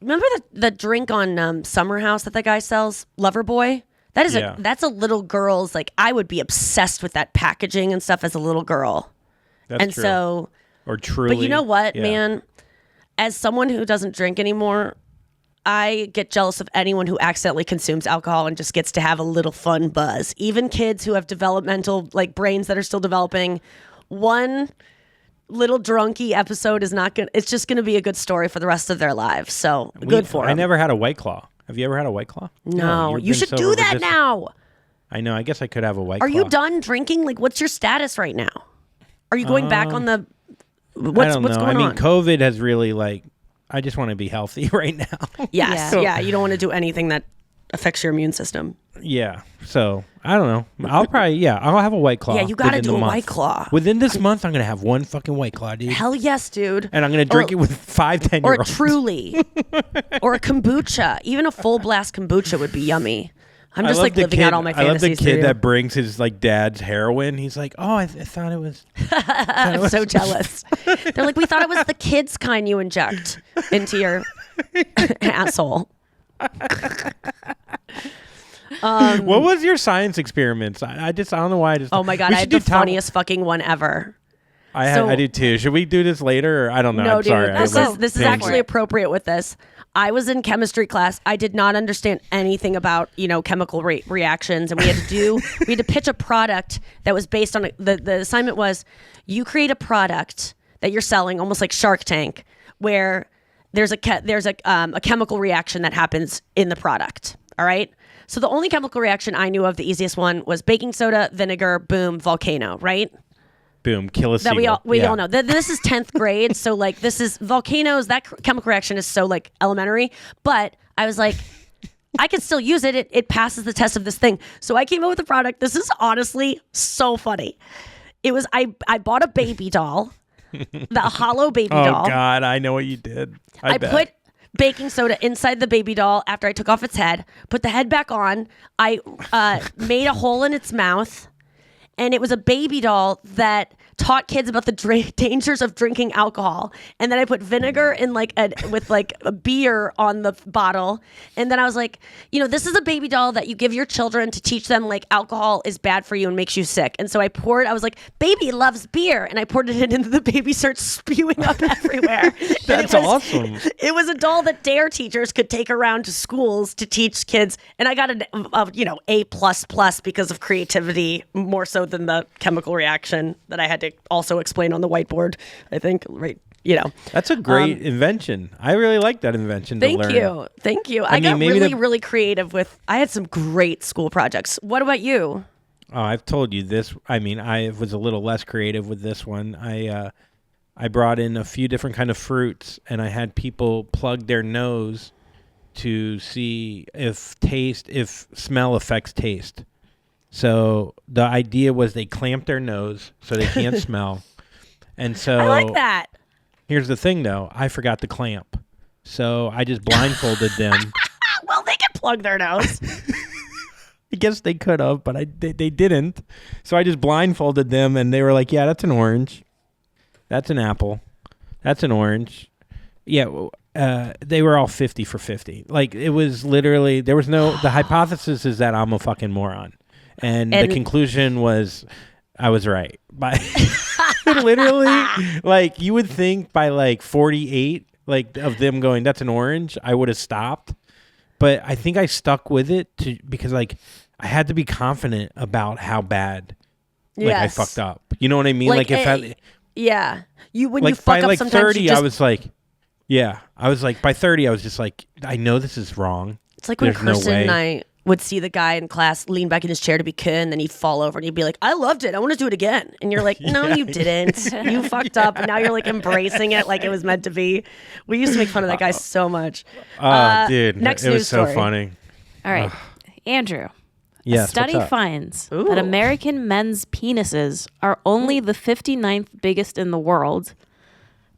remember the drink on Summer House that guy sells, Loverboy? That is that's a little girl's, I would be obsessed with that packaging and stuff as a little girl.
That's true.
So,
or Truly.
But you know what, man? As someone who doesn't drink anymore, I get jealous of anyone who accidentally consumes alcohol and just gets to have a little fun buzz. Even kids who have developmental brains that are still developing. One little drunky episode is not good. It's just going to be a good story for the rest of their lives. So good for them.
I never had a White Claw. Have you ever had a White Claw?
No, you should do that now.
I know. I guess I could have a White Claw.
Are you done drinking? What's your status right now? Are you going back on the?
What's going on? I mean, COVID has really I just want to be healthy right now.
Yes, yeah. You don't want to do anything that affects your immune system.
Yeah. So I don't know. I'll probably I'll have a White Claw.
Yeah, you got to do a White Claw
within this month. I'm gonna have one fucking White Claw, dude.
Hell yes, dude.
And I'm gonna drink it with 5-10
or
year olds.
a Truly, or a kombucha. Even a full blast kombucha would be yummy. I'm just like living out all my
I love the
fantasies.
kid that brings his like dad's heroin. He's like, oh, I thought it was.
I'm so jealous. They're like, we thought it was the kids kind you inject into your asshole.
What was your science experiments? I don't know why.
Oh my god, I had the funniest fucking one ever.
I do too. Should we do this later? Or I don't know.
No,
I'm
dude,
sorry.
this is actually appropriate with this. I was in chemistry class. I did not understand anything about chemical reactions, and we had to pitch a product that was based on the assignment was you create a product that you're selling, almost like Shark Tank, where there's a chemical reaction that happens in the product. All right. So the only chemical reaction I knew of, the easiest one, was baking soda, vinegar, boom, volcano. Right.
Boom, kill a seagull.
That we all know. This is 10th grade, so like this is volcanoes. That chemical reaction is so like elementary. But I was like, I can still use it. It passes the test of this thing. So I came up with a product. This is honestly so funny. It was I bought a baby doll, the hollow baby doll.
Oh God, I know what you did.
I put baking soda inside the baby doll after I took off its head. Put the head back on. I made a hole in its mouth. And it was a baby doll that taught kids about the dangers of drinking alcohol. And then I put vinegar in with a beer on the bottle. And then I was like, this is a baby doll that you give your children to teach them like alcohol is bad for you and makes you sick. And so I was like, baby loves beer. And I poured it in and the baby starts spewing up everywhere.
That's awesome.
It was a doll that DARE teachers could take around to schools to teach kids. And I got an A++ because of creativity, more so than the chemical reaction that I had to also explain on the whiteboard, I think, right?
That's a great invention. I really like that invention.
Thank you. I got really creative I had some great school projects. What about you?
Oh, I've told you this. I mean, I was a little less creative with this one. I brought in a few different kind of fruits, and I had people plug their nose to see if smell affects taste. So the idea was they clamp their nose so they can't smell. And so
I like that.
Here's the thing, though. I forgot the clamp. So I just blindfolded them.
Well, they can plug their nose.
I guess they could have, but they didn't. So I just blindfolded them, and they were like, yeah, that's an orange. That's an apple. That's an orange. Yeah, they were all 50 for 50. Like, it was literally, there was no, the hypothesis is that I'm a fucking moron. And the conclusion was I was right. By literally, like, you would think by like 48, like, of them going, that's an orange, I would have stopped. But I think I stuck with it because like I had to be confident about how bad I fucked up. You know what I mean? Like if when you fuck
by
up like
sometimes
30, I was like, by 30, I was just like, I know this is wrong.
It's like when Kirsten and I would see the guy in class lean back in his chair to be good, and then he'd fall over and he'd be like, I loved it. I want to do it again. And you're like, no, you didn't. You fucked up. And now you're like embracing it like it was meant to be. We used to make fun of that guy so much.
Dude,
next
it
news
was so
story.
funny.
All right. Andrew.
Yes,
a study
what's up?
finds that American men's penises are only the 59th biggest in the world,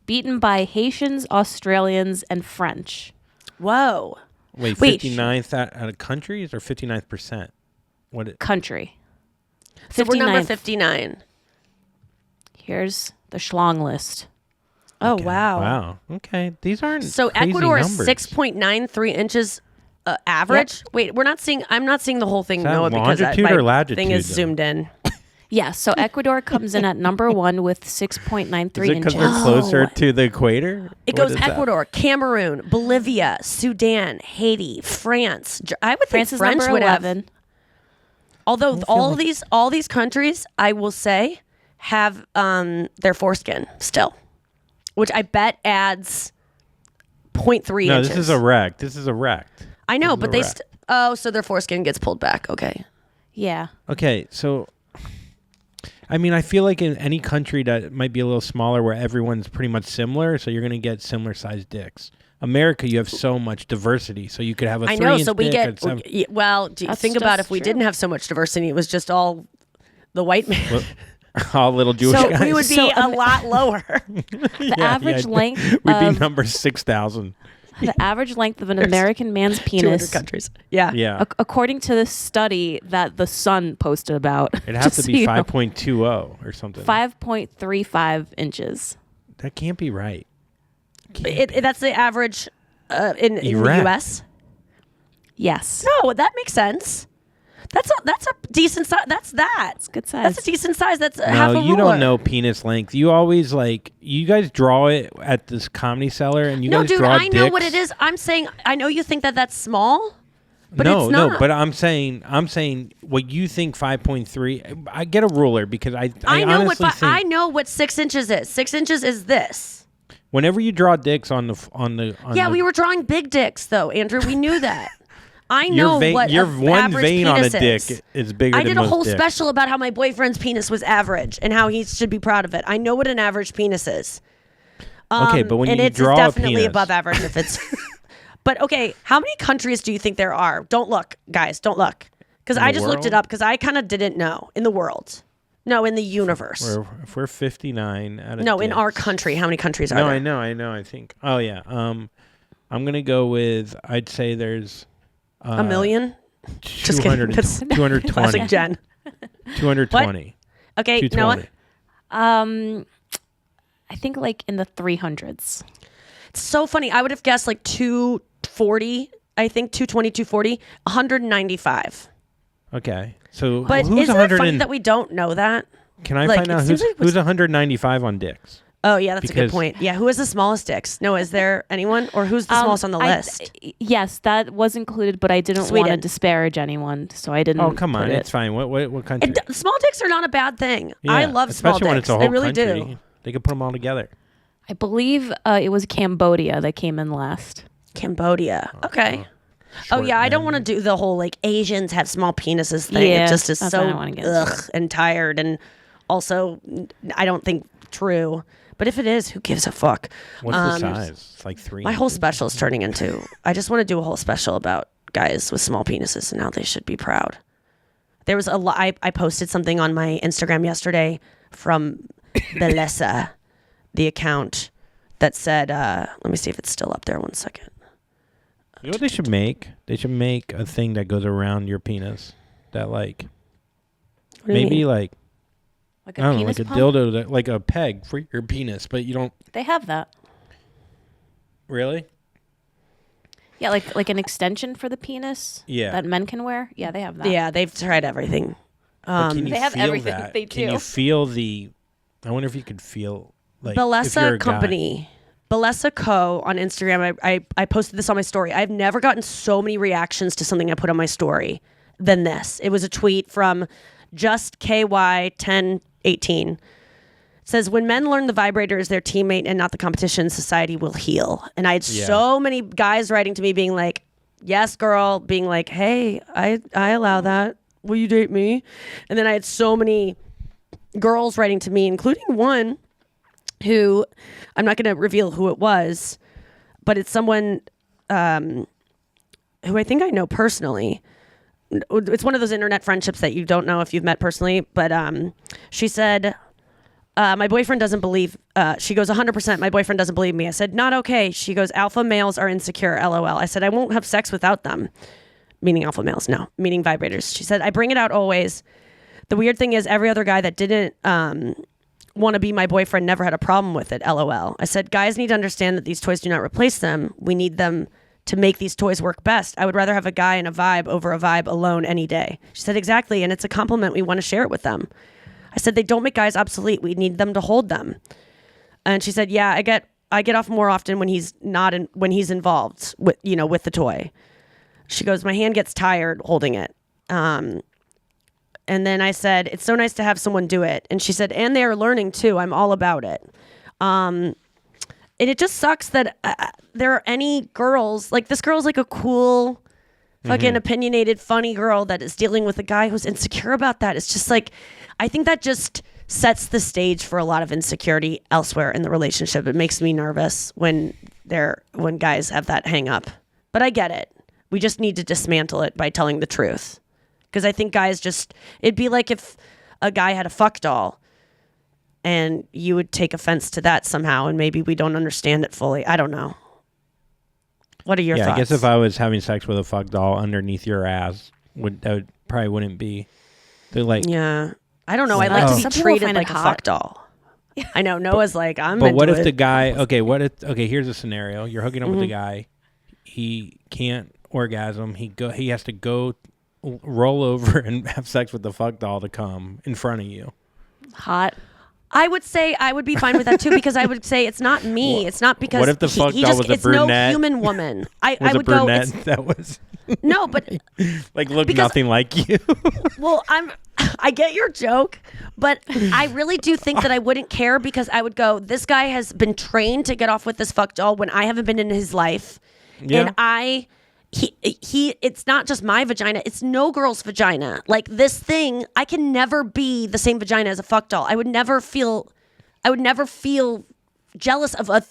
beaten by Haitians, Australians, and French.
Whoa.
Wait, 59th out of countries or 59th percent?
Country.
So we're number
59th.
59.
Here's the schlong list.
Oh,
Okay.
wow.
Wow. Okay. These aren't
So
crazy
Ecuador is
numbers.
6.93 inches average. Wait, I'm not seeing the whole thing,
Is that
Noah, because
longitude
my
or latitude,
thing is
though?
zoomed in.
Yeah, so Ecuador comes in at number 1 with 6.93
Is it
inches.
because we're closer to the equator?
It
What
goes
is that?
Ecuador, Cameroon, Bolivia, Sudan, Haiti, France. I would think
France is
French
number
would
11.
have. Although all these countries, I will say, have their foreskin still, which I bet adds 0.3
No,
inches.
this is erect.
I know,
This is
but they.
erect.
So their foreskin gets pulled back. Okay.
Yeah.
Okay, so I mean, I feel like in any country that might be a little smaller where everyone's pretty much similar, so you're going to get similar sized dicks. America, you have so much diversity, so you could have a 3-inch
I know. So we
dick
get.
and some-
Well, think about
just
if we
true.
didn't have so much diversity, it was just all the white man.
all little Jewish
So
guys.
we would be a lot lower.
The average length
We'd be
of
number 6,000.
The average length of an American man's
200
penis,
countries. Yeah.
Yeah.
according to this study that the Sun posted about,
It has to
just so
be
you know,
5.20 or something.
5.35 inches.
That can't be right.
That's the average in the
Iraq.
U.S.
Yes.
No, that makes sense. That's a decent size. That's
good size.
That's a decent size. That's half a
No,
ruler.
you don't know penis length. You always you guys draw it at this Comedy Cellar, and you
No,
guys
dude,
draw
I know
dicks.
what it is. I'm saying I know you think that that's small, but
no,
it's not.
no, but I'm saying what you think 5.3. I get a ruler because I
know
honestly think
I know what 6 inches is. 6 inches is this.
whenever you draw dicks on the
Yeah, we were drawing big dicks though, Andrew. We knew that. I know what
your
a
one
average
vein on a
penis
dick
is.
is bigger
I
than
did a
most
whole
dicks.
special about how my boyfriend's penis was average and how he should be proud of it. I know what an average penis is.
Okay, but when
and
you
it's
draw a
definitely
penis,
above average if it's. But okay, how many countries do you think there are? Don't look, guys. Don't look, because I just looked it
world?
up because I kind of didn't know in the world. No, in the universe.
if we're 59 out of
No, in our
dicks.
country, how many countries are
No,
there?
I know. I think. Oh yeah. I'm gonna go with. I'd say there's.
A million? Just kidding.
200,
That's
220.
classic Jen.
220.
Okay, you know what?
220.
I think like in the 300s.
It's so funny. I would have guessed like 240. I think 220, 240, 195.
Okay. So
But
who's
isn't it
100
funny
and,
that we don't know that?
Can I
like,
find
it
out
seems
who's
like it was-
195 on dicks?
Oh, yeah, that's a good
Because-
point. Yeah, who has the smallest dicks? No, is there anyone? Or who's the smallest on the list?
Yes, that was included, but I didn't want to
Sweden.
disparage anyone, so I didn't.
Oh come on,
put it.
it's fine. What country?
Small dicks are not a bad thing. I
Yeah,
love small
especially when
dicks.
it's a whole
I really
country.
do.
They could put them all together.
I believe it was Cambodia that came in last.
Cambodia. Okay. Oh
Short
yeah, I don't
men.
want to do the whole like Asians have small penises thing.
Yeah,
it just is
that's why I
so
don't wanna get into
ugh and tired, and also I don't think true. But if it is, who gives a fuck?
What's the size? It's like 3.
My whole special is turning into. I just want to do a whole special about guys with small penises and how they should be proud. There was a lot. I posted something on my Instagram yesterday from Belessa, the account that said. Let me see if it's still up there. 1 second.
You know what they should make? They should make a thing that goes around your penis. That like
What do you
maybe
mean?
like
Like
I
a
don't know,
penis
like a
pump?
dildo, like a peg for your penis, but you don't
They have that.
really.
Yeah, like an extension for the penis.
Yeah.
That men can wear. Yeah, they have that.
Yeah, they've tried everything.
But can you
They have
feel
everything.
that?
They
Can
do.
Oh,
you feel the? I wonder if you could feel like if you're
Belessa
a guy.
Company. Belessa Co. on Instagram. I posted this on my story. I've never gotten so many reactions to something I put on my story than this. It was a tweet from just KY1018. It says, when men learn the vibrator is their teammate and not the competition, society will heal. And I had so many guys writing to me being like, yes, girl, being like, hey, I allow that. Will you date me? And then I had so many girls writing to me, including one who I'm not going to reveal who it was, but it's someone who I think I know personally. It's one of those internet friendships that you don't know if you've met personally, but she said, my boyfriend doesn't believe, she goes 100%, my boyfriend doesn't believe me. I said, not okay. She goes, alpha males are insecure, LOL. I said, I won't have sex without them. Meaning alpha males, no, meaning vibrators. She said, I bring it out always. The weird thing is every other guy that didn't want to be my boyfriend never had a problem with it, LOL. I said, guys need to understand that these toys do not replace them. We need them to make these toys work best. I would rather have a guy and a vibe over a vibe alone any day. She said, exactly, and it's a compliment. We want to share it with them. I said, they don't make guys obsolete. We need them to hold them. And she said, yeah, I get off more often when he's when he's involved with the toy. She goes, my hand gets tired holding it. And then I said, it's so nice to have someone do it. And she said, and they are learning too. I'm all about it. And it just sucks that there are any girls, like this girl's like a cool, fucking opinionated, funny girl that is dealing with a guy who's insecure about that. It's just like, I think that just sets the stage for a lot of insecurity elsewhere in the relationship. It makes me nervous when guys have that hang up. But I get it. We just need to dismantle it by telling the truth. Because I think guys it'd be like if a guy had a fuck doll and you would take offense to that somehow and maybe we don't understand it fully. I don't know. What are your thoughts?
I guess if I was having sex with a fuck doll underneath your ass, probably wouldn't be. They're like,
yeah, I don't know. I like to be
Some people
treated
find it
like a
hot.
fuck doll. I know Noah's like, I'm.
but what
into
if the
it.
guy? Okay, here's a scenario. You're hooking up with the guy. He can't orgasm. He has to go roll over and have sex with the fuck doll to come in front of you.
Hot.
I would say I would be fine with that too because I would say it's not me. It's not because
What if the fuck doll was a
it's
brunette?
no human woman. I
Was
would
a
go.
brunette
It's,
that was
no, but
like looked
Because-
nothing like you.
well, I get your joke, but I really do think that I wouldn't care because I would go. This guy has been trained to get off with this fuck doll when I haven't been in his life,
Yeah.
and he it's not just my vagina, it's no girl's vagina. Like this thing, I can never be the same vagina as a fuck doll. I would never feel jealous of a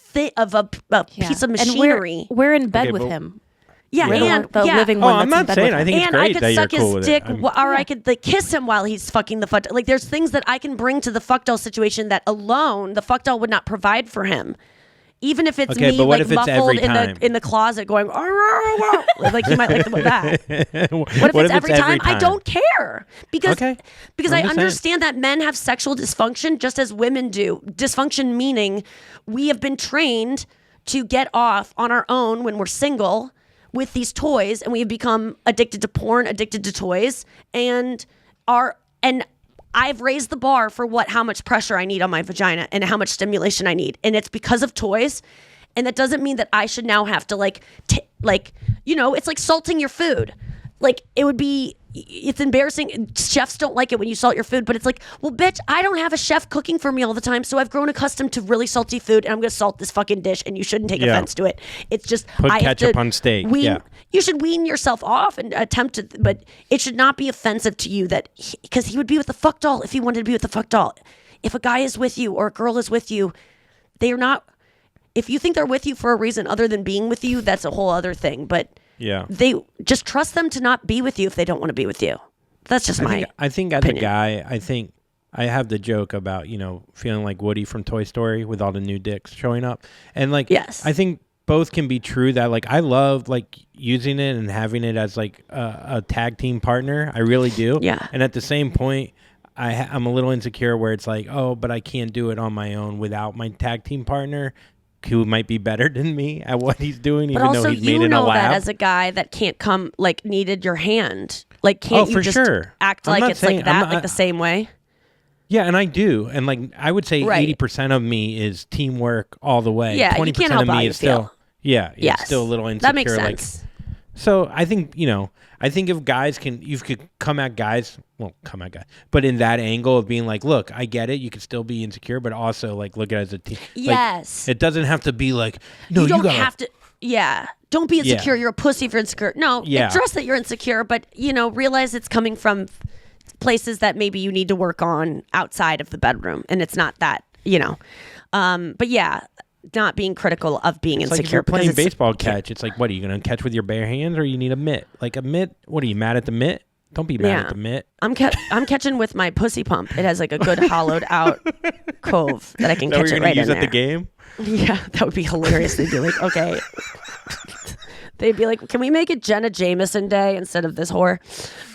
piece of machinery.
And we're in bed
Okay,
with
but-
him.
Yeah,
We're
and
the
yeah.
living
Oh,
one.
I'm
that's in
not
bed
saying.
with
I
him.
think it's
And I
great
could
that you're
suck
cool
his
with
dick,
it.
or I could like kiss him while he's fucking the fuck. Like there's things that I can bring to the fuck doll situation that alone the fuck doll would not provide for him. Even if it's
Okay,
me
but what
like
if it's
muffled
every time?
in the closet going, "Arr, arr, arr," like you might like that.
What
What if it's every time? I don't care because
Okay.
because
I'm
I
just saying.
understand that men have sexual dysfunction just as women do. Dysfunction meaning we have been trained to get off on our own when we're single with these toys, and we have become addicted to porn, addicted to toys, and I've raised the bar for how much pressure I need on my vagina and how much stimulation I need, and it's because of toys. And that doesn't mean that I should now have to it's like salting your food. Like it's embarrassing. Chefs don't like it when you salt your food, but it's like, well, bitch, I don't have a chef cooking for me all the time, so I've grown accustomed to really salty food, and I'm gonna salt this fucking dish, and you shouldn't take
Yeah.
offense to it. It's just
Put
I have
ketchup
to
on steak,
Wean,
yeah.
You should wean yourself off and attempt to, but it should not be offensive to you because he would be with the fuck doll if he wanted to be with the fuck doll. If a guy is with you or a girl is with you, they are not. If you think they're with you for a reason other than being with you, that's a whole other thing. But
Yeah.
they just trust them to not be with you if they don't want to be with you. That's just
I think as
opinion.
a guy, I think I have the joke about, feeling like Woody from Toy Story with all the new dicks showing up. And like,
Yes.
I think both can be true that like, I love like using it and having it as like a tag team partner. I really do.
Yeah.
And at the same point, I'm a little insecure where it's like, oh, but I can't do it on my own without my tag team partner who might be better than me at what he's doing,
But
even
also,
though he's made
you
in a
know that
lab.
as a guy that can't come, like, needed your hand. Like, can't you
for
just
sure.
act
I'm
like
not
it's
saying-
like
I'm
that,
not-
like the same way?
Yeah, and I do. And like I would say
Right.
80% of me is teamwork all the way.
Yeah, you
20%
can't help
of
how
me
you
is still
feel.
Yeah,
Yes.
it's still a little insecure.
That makes
like-
sense.
so I think, I think if guys you could come at guys, but in that angle of being like, look, I get it, you could still be insecure, but also like look at it as a team.
Yes.
Like, it doesn't have to be like, no,
you don't
gotta,
have to. Yeah. Don't be insecure.
Yeah.
You're a pussy if you're insecure. No.
Yeah.
Address that you're insecure, but realize it's coming from places that maybe you need to work on outside of the bedroom, and it's not that. But yeah, not being critical of being
It's like
insecure.
if you're playing
because it's-
baseball catch, it's like, what are you going to catch with your bare hands, or you need a mitt? Like a mitt? What are you mad at the mitt? Don't be mad
Yeah.
at the mitt.
I'm catching with my pussy pump. It has like a good hollowed out cove that I can
Is that what
catch
you're
it
gonna
right
use
in
at
there.
the game?
Yeah, that would be hilarious. They'd be like, okay. They'd be like, can we make it Jenna Jameson Day instead of this whore?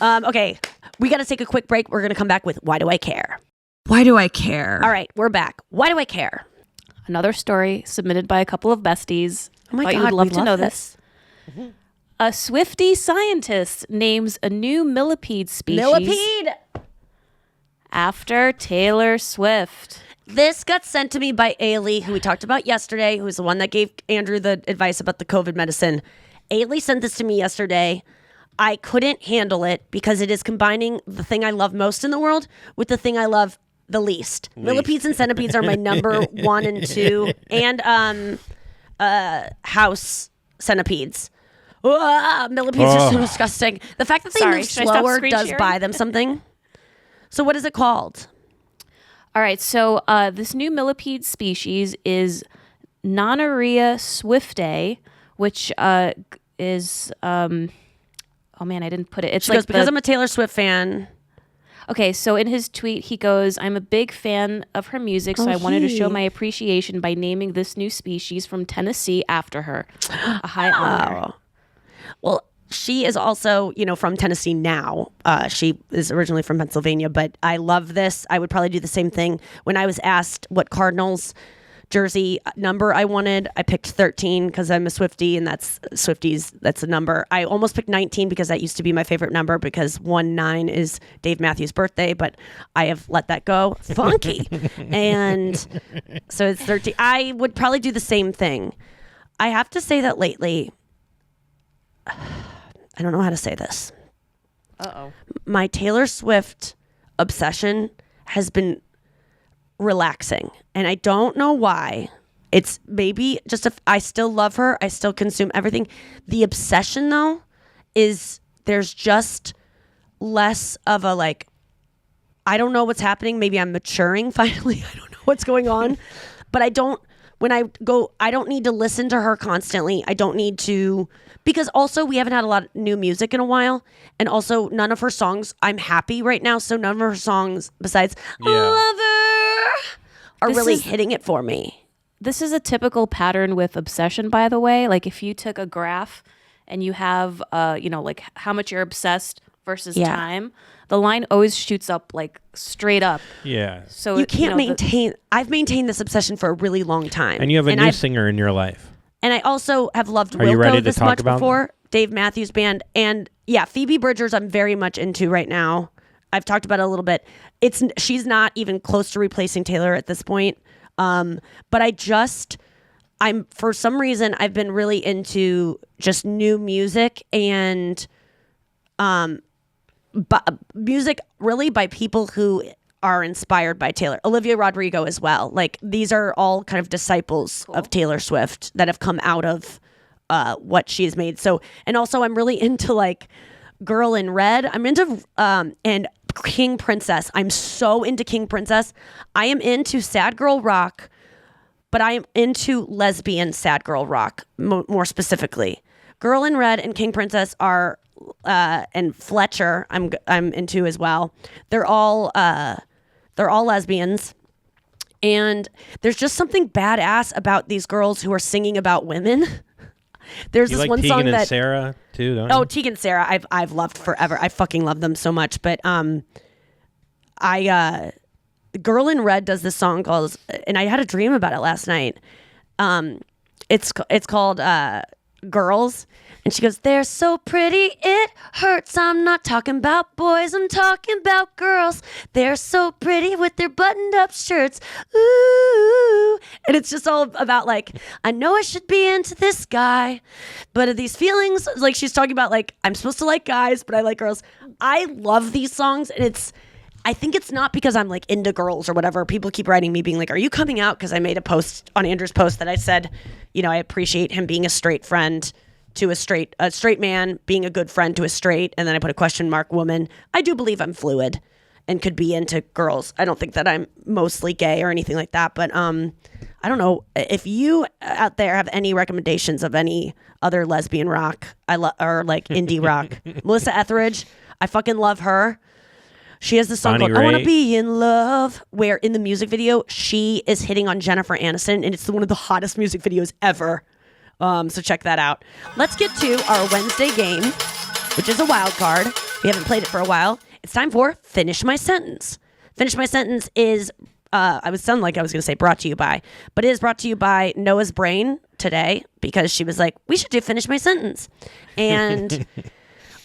Okay, we got to take a quick break. We're going to come back with Why Do I Care? Why do I care? All right, we're back. Why do I care?
Another story submitted by a couple of besties.
Oh my
Thought
God,
you would love
we
to know this. A Swiftie scientist names a new millipede species
Millipede.
after Taylor Swift.
This got sent to me by Ailey, who we talked about yesterday, who was the one that gave Andrew the advice about the COVID medicine. Ailey sent this to me yesterday. I couldn't handle it because it is combining the thing I love most in the world with the thing I love the least. Millipedes and centipedes are my number 1 and 2, and house centipedes. Millipedes are so disgusting. The fact that they
Sorry,
move
should I stop
slower
screen
does
sharing?
buy them something. So what is it called?
All right, so this new millipede species is Nonaria swiftae, which is oh man, I didn't put it. It's
She
like
goes, because I'm a Taylor Swift fan.
Okay, so in his tweet, he goes, I'm a big fan of her music, so I wanted to show my appreciation by naming this new species from Tennessee after her. A high honor.
Well, she is also, from Tennessee now. She is originally from Pennsylvania, but I love this. I would probably do the same thing. When I was asked what Cardinals jersey number I wanted, I picked 13 because I'm a Swiftie, and that's a number. I almost picked 19 because that used to be my favorite number because 19 is Dave Matthews' birthday, but I have let that go. Funky. And so it's 13. I would probably do the same thing. I have to say that lately, I don't know how to say this.
Uh-oh.
My Taylor Swift obsession has been relaxing, and I don't know why. It's maybe just I still love her. I still consume everything. The obsession, though, is there's just less of a I don't know what's happening. Maybe I'm maturing finally. I don't know what's going on, but I don't need to listen to her constantly. I don't need to, because also we haven't had a lot of new music in a while. And also none of her songs, I'm happy right now. So none of her songs besides Lover are really hitting it for me.
This is a typical pattern with obsession, by the way. Like if you took a graph and you have, how much you're obsessed versus time, the line always shoots up straight up.
Yeah.
So
you can't maintain. I've maintained this obsession for a really long time.
And you have a new singer in your life.
And I also have loved
Are you ready
Wilco
to
this
talk
much
about
before. Dave Matthews Band. And yeah, Phoebe Bridgers I'm very much into right now. I've talked about it a little bit. She's not even close to replacing Taylor at this point. But I'm for some reason I've been really into just new music and music really by people who are inspired by Taylor. Olivia Rodrigo as well. These are all kind of disciples of Taylor Swift that have come out of what she's made. So, and also I'm really into Girl in Red. I'm into and King Princess. I'm so into King Princess. I am into sad girl rock, but I am into lesbian sad girl rock more specifically. Girl in Red and King Princess are and Fletcher I'm into as well. They're all lesbians, and there's just something badass about these girls who are singing about women. There's
you
this
like
one
Tegan
song
and
that
Sarah too, don't you?
Oh, Tegan and Sarah I've loved forever. I fucking love them so much. But Girl in Red does this song called, and I had a dream about it last night. It's called Girls. And she goes, they're so pretty, it hurts. I'm not talking about boys, I'm talking about girls. They're so pretty with their buttoned up shirts. Ooh. And it's just all about I know I should be into this guy, but are these feelings, she's talking about I'm supposed to like guys, but I like girls. I love these songs, and I think it's not because I'm into girls or whatever. People keep writing me being are you coming out? Because I made a post on Andrew's post that I said, I appreciate him being a straight friend to a straight man, being a good friend to a straight, and then I put a question mark woman. I do believe I'm fluid and could be into girls. I don't think that I'm mostly gay or anything like that, but I don't know if you out there have any recommendations of any other lesbian rock or indie rock. Melissa Etheridge, I fucking love her. She has this song
Bonnie
called I Want to
Raitt.
Be in Love, where in the music video, she is hitting on Jennifer Aniston, and it's one of the hottest music videos ever. So check that out. Let's get to our Wednesday game, which is a wild card. We haven't played it for a while. It's time for Finish My Sentence. Finish My Sentence is, I was sounding like I was going to say brought to you by, but it is brought to you by Noah's Brain today, because she was like, we should do Finish My Sentence. And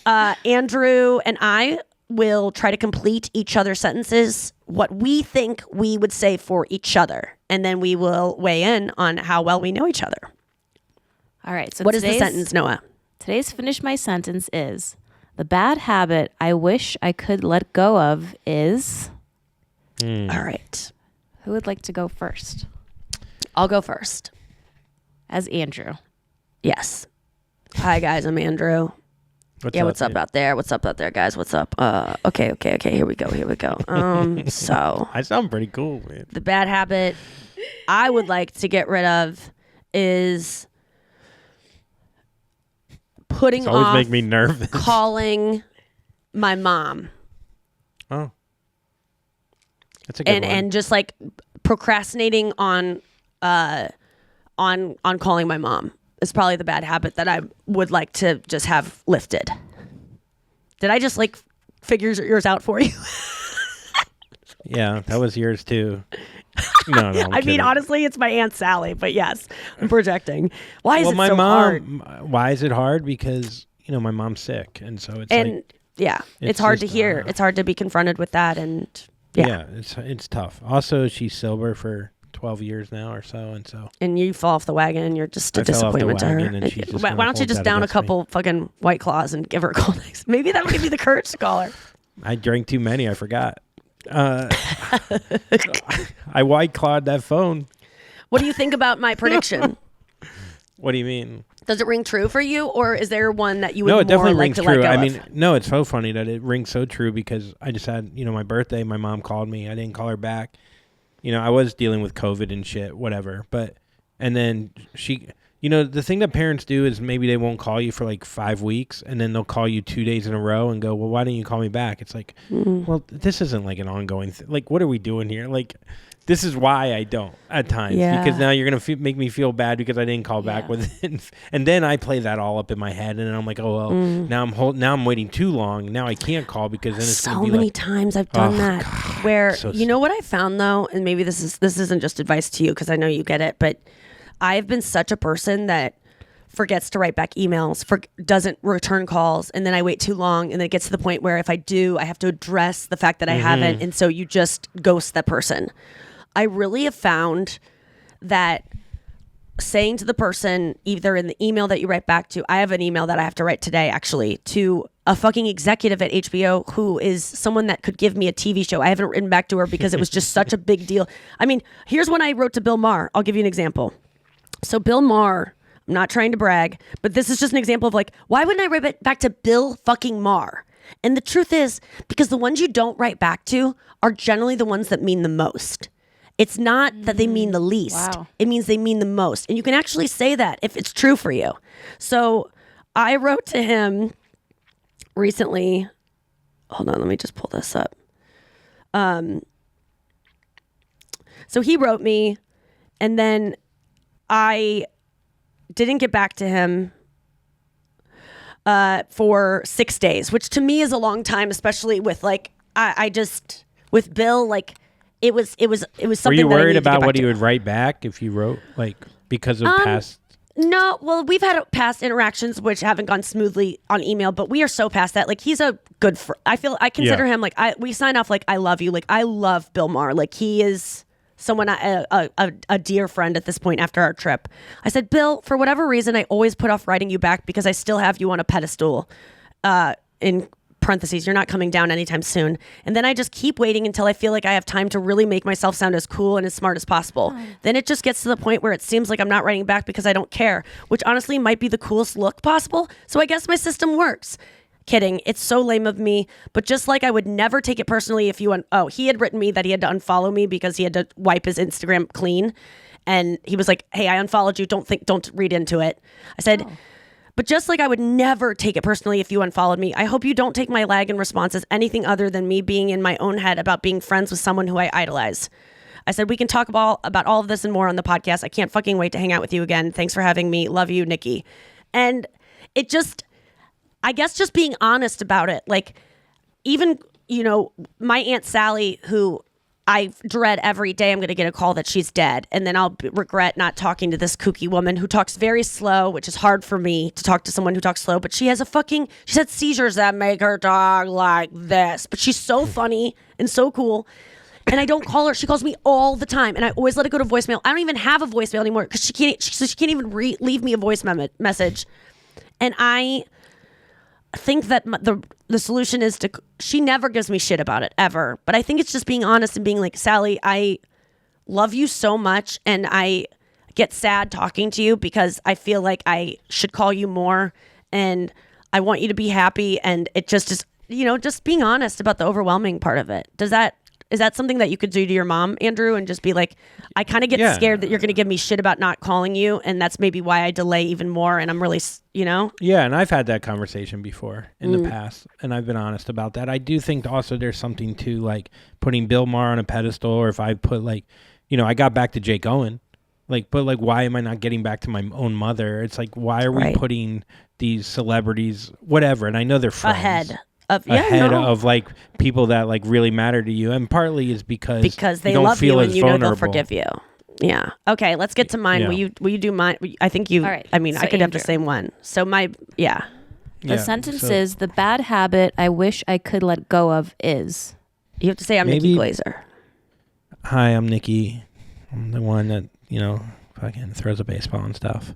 Andrew and I will try to complete each other's sentences, what we think we would say for each other. And then we will weigh in on how well we know each other.
All right. So
what is the sentence, Noah?
Today's Finish My Sentence is, the bad habit I wish I could let go of is...
All right.
Who would like to go first?
I'll go first.
As Andrew.
Yes. Hi, guys. I'm Andrew. What's up out there? What's up out there, guys? What's up? Okay. Here we go. So...
I sound pretty cool, man.
The bad habit I would like to get rid of is... putting
always
off
make me nervous.
calling my mom.
Oh. That's a good one.
And just like procrastinating on calling my mom is probably the bad habit that I would like to just have lifted. Did I just like figure yours out for you?
Yeah, that was yours too. No, I'm
I mean,
kidding.
honestly, it's my Aunt Sally, but yes, I'm projecting. Why is
Well,
it
my
so
mom.
hard?
Why is it hard? Because my mom's sick, and so it's
And
like
yeah,
it's
it's hard
just,
to hear. It's hard to be confronted with that, and yeah.
it's tough. Also, she's sober for 12 years now or so, and so
And you fall off the wagon, and you're just a
I fell off the
disappointment to her.
wagon, and she's just
Why
gonna
don't you
hold
just
that
down a
against me.
couple fucking White Claws and give her a call next? Maybe that'll give you the courage to call her.
I drank too many. I forgot. I white clawed that phone.
What do you think about my prediction?
What do you mean?
Does it ring true for you, or is there one that you would
No, it
more
definitely
like
rings
to
true.
let go
I
of?
mean, no, it's so funny that it rings so true because I just had, my birthday. My mom called me. I didn't call her back. I was dealing with COVID and shit, whatever. And then she, the thing that parents do is maybe they won't call you for like 5 weeks, and then they'll call you 2 days in a row and go, well, why didn't you call me back? It's like, well, this isn't like an ongoing thing. Like, what are we doing here? Like, this is why I don't at times, because now you're going to make me feel bad because I didn't call back within. And then I play that all up in my head, and then I'm like, oh, well, now I'm waiting too long. Now I can't call because then it's
So
going to be
many
like,
times I've done that. Where
so
you know what I found though, and maybe this isn't just advice to you because I know you get it, but I've been such a person that forgets to write back emails, doesn't return calls, and then I wait too long, and then it gets to the point where if I do, I have to address the fact that I haven't, and so you just ghost that person. I really have found that saying to the person, either in the email that you write back to, I have an email that I have to write today, actually, to a fucking executive at HBO who is someone that could give me a TV show. I haven't written back to her because it was just such a big deal. I mean, here's when I wrote to Bill Maher. I'll give you an example. So Bill Maher, I'm not trying to brag, but this is just an example of like, why wouldn't I write back to Bill fucking Maher? And the truth is, because the ones you don't write back to are generally the ones that mean the most. It's not that they mean the least.
Wow.
It means they mean the most. And you can actually say that if it's true for you. So I wrote to him recently. Hold on, let me just pull this up. So he wrote me, and then I didn't get back to him for 6 days, which to me is a long time, especially with like, I just, with Bill, like, it was something.
were you
that I
worried
needed to get
about
back
what
to.
he would write back if you wrote, like, because of past?
No, well, we've had past interactions which haven't gone smoothly on email, but we are so past that. Like, he's a good friend. I consider him like, we sign off like I love you. Like, I love Bill Maher. Like, he is someone, a dear friend at this point after our trip. I said, Bill, for whatever reason, I always put off writing you back because I still have you on a pedestal. In parentheses, you're not coming down anytime soon. And then I just keep waiting until I feel like I have time to really make myself sound as cool and as smart as possible. Then it just gets to the point where it seems like I'm not writing back because I don't care, which honestly might be the coolest look possible. So I guess my system works. Kidding. It's so lame of me. But just like I would never take it personally if you... he had written me that he had to unfollow me because he had to wipe his Instagram clean. And he was like, hey, I unfollowed you. Don't read into it. I said... But just like I would never take it personally if you unfollowed me, I hope you don't take my lag in response as anything other than me being in my own head about being friends with someone who I idolize. I said, we can talk about all of this and more on the podcast. I can't fucking wait to hang out with you again. Thanks for having me. Love you, Nikki. And it just, I guess just being honest about it. Like, even, my Aunt Sally, who I dread every day I'm going to get a call that she's dead. And then I'll regret not talking to this kooky woman who talks very slow, which is hard for me to talk to someone who talks slow. But she's had seizures that make her talk like this. But she's so funny and so cool. And I don't call her. She calls me all the time. And I always let it go to voicemail. I don't even have a voicemail anymore because she can't even leave me a voice message. And I think that the solution is she never gives me shit about it ever, but I think it's just being honest and being like, Sally, I love you so much and I get sad talking to you because I feel like I should call you more and I want you to be happy, and it just is, just being honest about the overwhelming part of it. Does that Is that something that you could do to your mom, Andrew, and just be like, I kind of get scared that you're going to give me shit about not calling you, and that's maybe why I delay even more, and I'm really,
Yeah, and I've had that conversation before in the past, and I've been honest about that. I do think also there's something to like putting Bill Maher on a pedestal, or if I put like, I got back to Jake Owen, but why am I not getting back to my own mother? It's like, why are we putting these celebrities, whatever, and I know they're friends.
Ahead
of like people that like really matter to you, and partly is because
they
you don't
love
feel
you
as
and you
vulnerable.
know they'll forgive you. Yeah. Okay, let's get to mine.
Yeah.
Will you do mine? I think you.
All right.
I mean,
So
I could have the
Andrew.
same one. So
The sentence is, the bad habit I wish I could let go of is.
You have to say, I'm
Maybe-
Nikki Glaser.
Hi, I'm Nikki. I'm the one that fucking throws a baseball and stuff.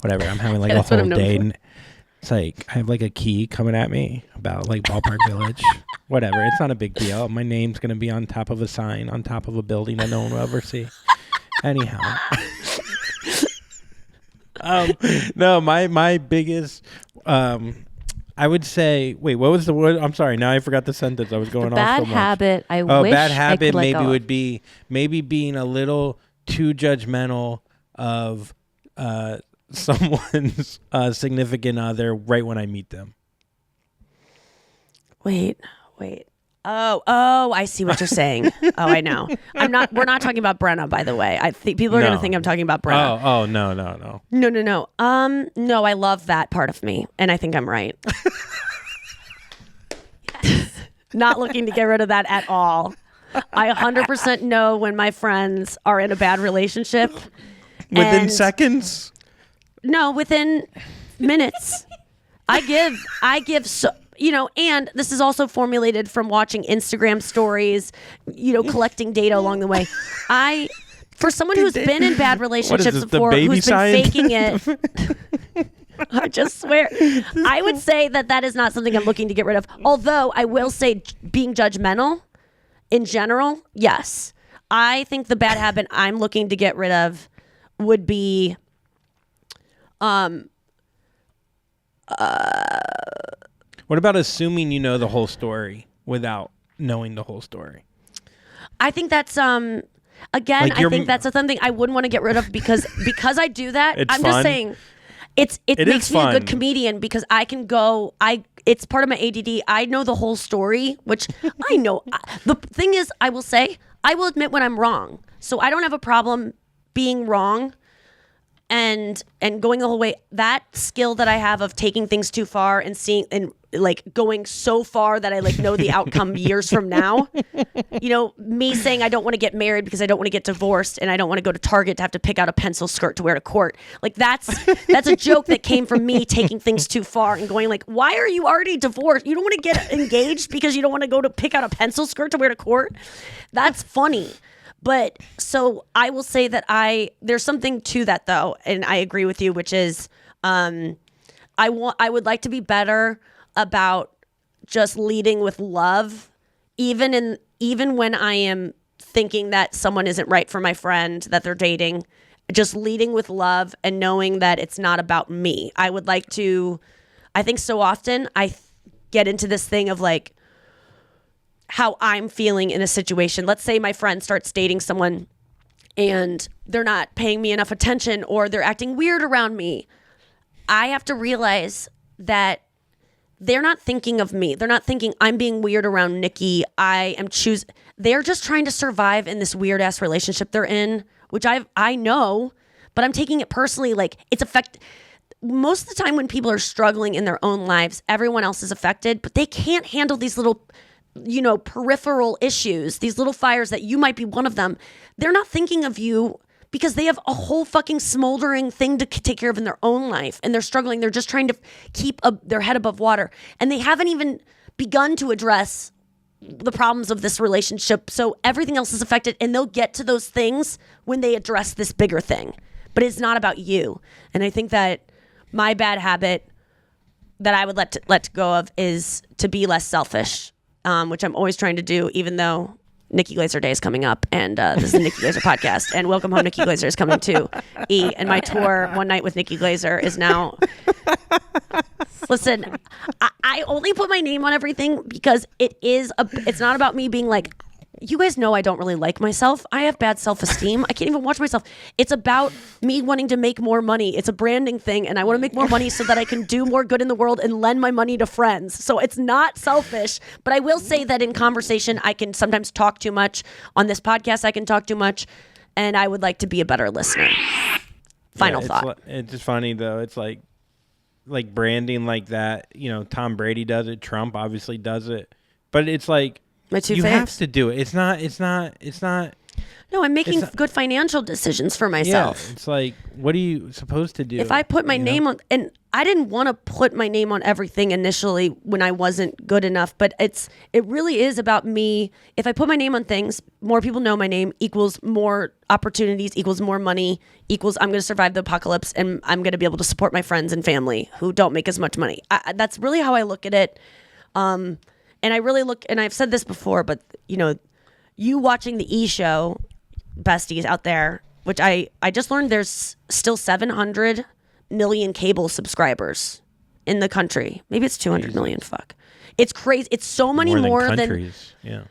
Whatever. I'm having like a
That's what
whole
I'm known
day.
for.
And it's like I have like a key coming at me about like Ballpark Village. Whatever. It's not a big deal. My name's gonna be on top of a sign on top of a building that no one will ever see. Anyhow. No, my biggest I would say, wait, what was the word? I'm sorry, now I forgot the sentence. I was going
The
on
bad
so much.
habit I
Oh,
wish
bad
I
habit
could let
maybe
go
would
of.
be maybe being a little too judgmental of someone's significant other right when I meet them.
Wait. Oh, I see what you're saying. Oh, I know. We're not talking about Brenna, by the way. I think people are going to think I'm talking about Brenna.
Oh, no.
No. No, I love that part of me, and I think I'm right. Not looking to get rid of that at all. I 100% know when my friends are in a bad relationship.
Within
and-
seconds?
No, within minutes. I give so, and this is also formulated from watching Instagram stories, collecting data along the way. For someone who's been in bad relationships
this, the
before,
baby
who's been
science?
faking it, I just swear, I would say that is not something I'm looking to get rid of. Although I will say being judgmental in general, yes. I think the bad habit I'm looking to get rid of would be
What about assuming you know the whole story without knowing the whole story?
I think that's again,
Like
I think that's something I wouldn't want to get rid of because I do that.
It's
I'm
fun.
just saying it
is
makes me a good
fun.
comedian because I can go it's part of my ADD. I know the whole story, which I know. The thing is, I will say, I will admit when I'm wrong. So I don't have a problem being wrong and going the whole way. That skill that I have of taking things too far and seeing and like going so far that I like know the outcome years from now. Me saying I don't want to get married because I don't want to get divorced and I don't want to go to Target to have to pick out a pencil skirt to wear to court. Like that's a joke that came from me taking things too far and going like, why are you already divorced? You don't want to get engaged because you don't want to go to pick out a pencil skirt to wear to court? That's funny. But so I will say that there's something to that though, and I agree with you, which is I would like to be better about just leading with love, even when I am thinking that someone isn't right for my friend that they're dating, just leading with love and knowing that it's not about me. I would like to, I think so often I get into this thing of like how I'm feeling in a situation. Let's say my friend starts dating someone and they're not paying me enough attention or they're acting weird around me. I have to realize that they're not thinking of me. They're not thinking I'm being weird around Nikki. They're just trying to survive in this weird ass relationship they're in, which I know, but I'm taking it personally. Like most of the time when people are struggling in their own lives, everyone else is affected, but they can't handle these little, peripheral issues, these little fires that you might be one of them. They're not thinking of you because they have a whole fucking smoldering thing to take care of in their own life and they're struggling. They're just trying to keep their head above water and they haven't even begun to address the problems of this relationship. So everything else is affected and they'll get to those things when they address this bigger thing, but it's not about you. And I think that my bad habit that I would let go of is to be less selfish, which I'm always trying to do, even though Nikki Glaser Day is coming up, and this is the Nikki Glaser podcast, and Welcome Home Nikki Glaser is coming too. And my tour, One Night with Nikki Glaser, is now. Listen, I only put my name on everything because it's not about me being like, you guys know I don't really like myself. I have bad self-esteem. I can't even watch myself. It's about me wanting to make more money. It's a branding thing, and I want to make more money so that I can do more good in the world and lend my money to friends. So it's not selfish, but I will say that in conversation, I can sometimes talk too much. On this podcast, I can talk too much, and I would like to be a better listener. Final thought.
It's just funny, though. It's like branding like that. You know, Tom Brady does it. Trump obviously does it. But it's like, you have to do it. It's not.
No, I'm making good financial decisions for myself.
Yeah, it's like, what are you supposed to do?
If I put my name on, and I didn't want to put my name on everything initially when I wasn't good enough, but it really is about me. If I put my name on things, more people know my name equals more opportunities, equals more money, equals I'm going to survive the apocalypse, and I'm going to be able to support my friends and family who don't make as much money. That's really how I look at it. And I really look, and I've said this before, but you watching the E! Show, besties out there, which I just learned there's still 700 million cable subscribers in the country. Maybe it's 200 million. Fuck. It's crazy. It's so many more than
countries.
Yeah,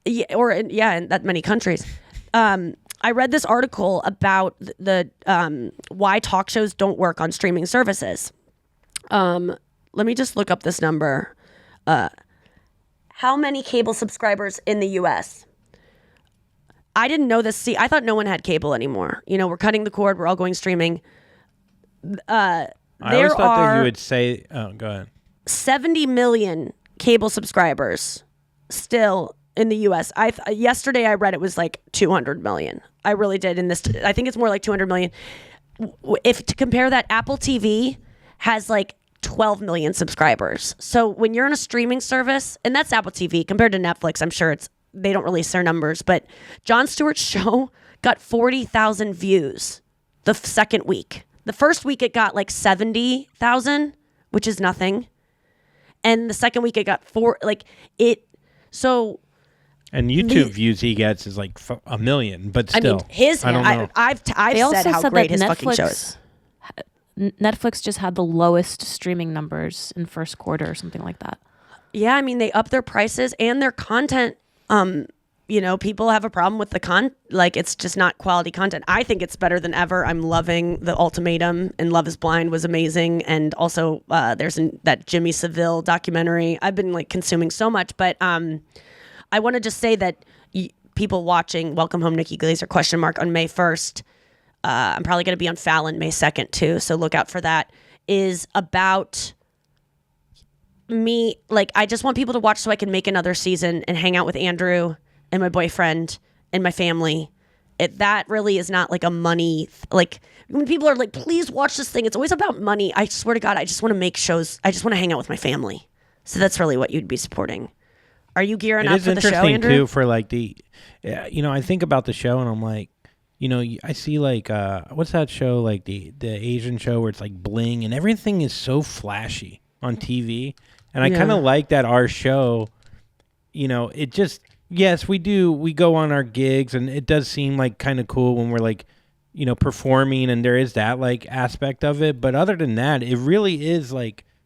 in that many countries. I read this article about the why talk shows don't work on streaming services. Let me just look up this number. How many cable subscribers in the U.S.? I didn't know this. See, I thought no one had cable anymore. We're cutting the cord. We're all going streaming.
I always thought that you would say, oh, go ahead.
70 million cable subscribers still in the U.S. Yesterday I read it was like 200 million. I really did. I think it's more like 200 million. If to compare that, Apple TV has like 12 million subscribers. So when you're on a streaming service, and that's Apple TV compared to Netflix, I'm sure they don't release their numbers, but Jon Stewart's show got 40,000 views the second week. The first week it got like 70,000, which is nothing. And the second week it got
and YouTube views he gets is like 1 million, but still. I don't know.
I've said how great his fucking show is.
Netflix just had the lowest streaming numbers in first quarter or something like that.
Yeah, I mean, they up their prices and their content. People have a problem with it's just not quality content. I think it's better than ever. I'm loving The Ultimatum, and Love is Blind was amazing. And also there's that Jimmy Savile documentary. I've been consuming so much, but I want to just say that people watching Welcome Home Nikki Glaser ? On May 1st, I'm probably going to be on Fallon May 2nd too, so look out for that, is about me. I just want people to watch so I can make another season and hang out with Andrew and my boyfriend and my family. That really is not a money, when people are please watch this thing, it's always about money. I swear to God, I just want to make shows. I just want to hang out with my family. So that's really what you'd be supporting. Are you gearing up for the show, Andrew?
It is interesting too for I think about the show and I'm like, I see what's that show, the Asian show where it's bling and everything is so flashy on TV. And I kind of like that our show, it just, yes, we go on our gigs and it does seem kind of cool when we're performing and there is that aspect of it. But other than that, it really is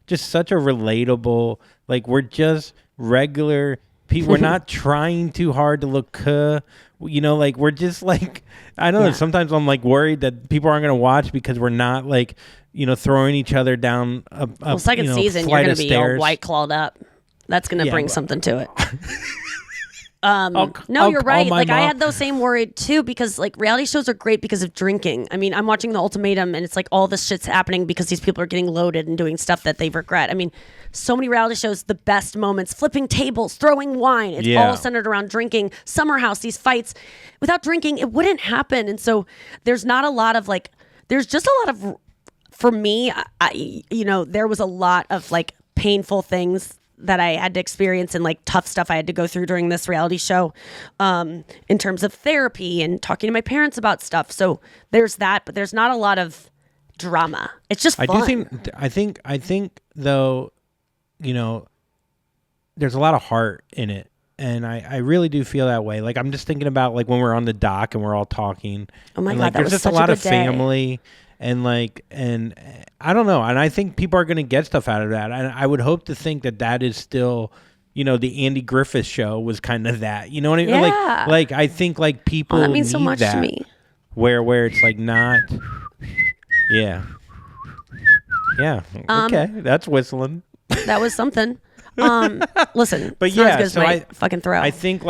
just such a relatable, we're just regular people. We're not trying too hard to look we're just I don't know, sometimes I'm worried that people aren't going to watch because we're not throwing each other down a
second season you're going to be all white clawed up. That's going to bring something to it. You're right. I had those same worried too, because reality shows are great because of drinking. I mean, I'm watching The Ultimatum and it's all this shit's happening because these people are getting loaded and doing stuff that they regret. I mean, so many reality shows, the best moments, flipping tables, throwing wine. It's all centered around drinking. Summer House, these fights. Without drinking, it wouldn't happen. And so there's not a lot of there's just a lot of, for me, there was a lot of painful things that I had to experience and tough stuff I had to go through during this reality show, in terms of therapy and talking to my parents about stuff. So there's that, but there's not a lot of drama. It's just fun.
I think though, there's a lot of heart in it. And I really do feel that way. I'm just thinking about when we're on the dock and we're all talking.
Oh my God, that
there's
was
just
such
a lot
a
of
good
family. And and I don't know. And I think people are going to get stuff out of that. And I would hope to think that is still, the Andy Griffith show was kind of that. You know what I mean?
Yeah.
Like I think like people
that means so
need
much
that,
to me.
Where it's like not. Yeah. Yeah. Okay. That's whistling.
That was something. Listen,
But
it's not as
yeah,
good as
so
my fucking throw.
I think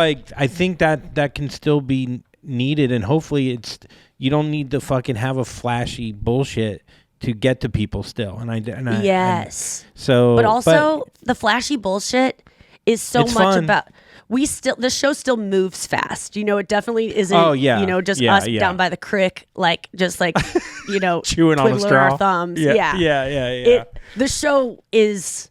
that can still be needed, and hopefully you don't need to fucking have a flashy bullshit to get to people still.
Yes.
So,
But also the flashy bullshit is so
It's
much
fun.
about the show still moves fast. It definitely isn't
Oh, yeah.
just
Yeah,
us
yeah.
down by the creek, like just like
chewing on a
twiddling
straw.
our thumbs.
Yeah.
The show is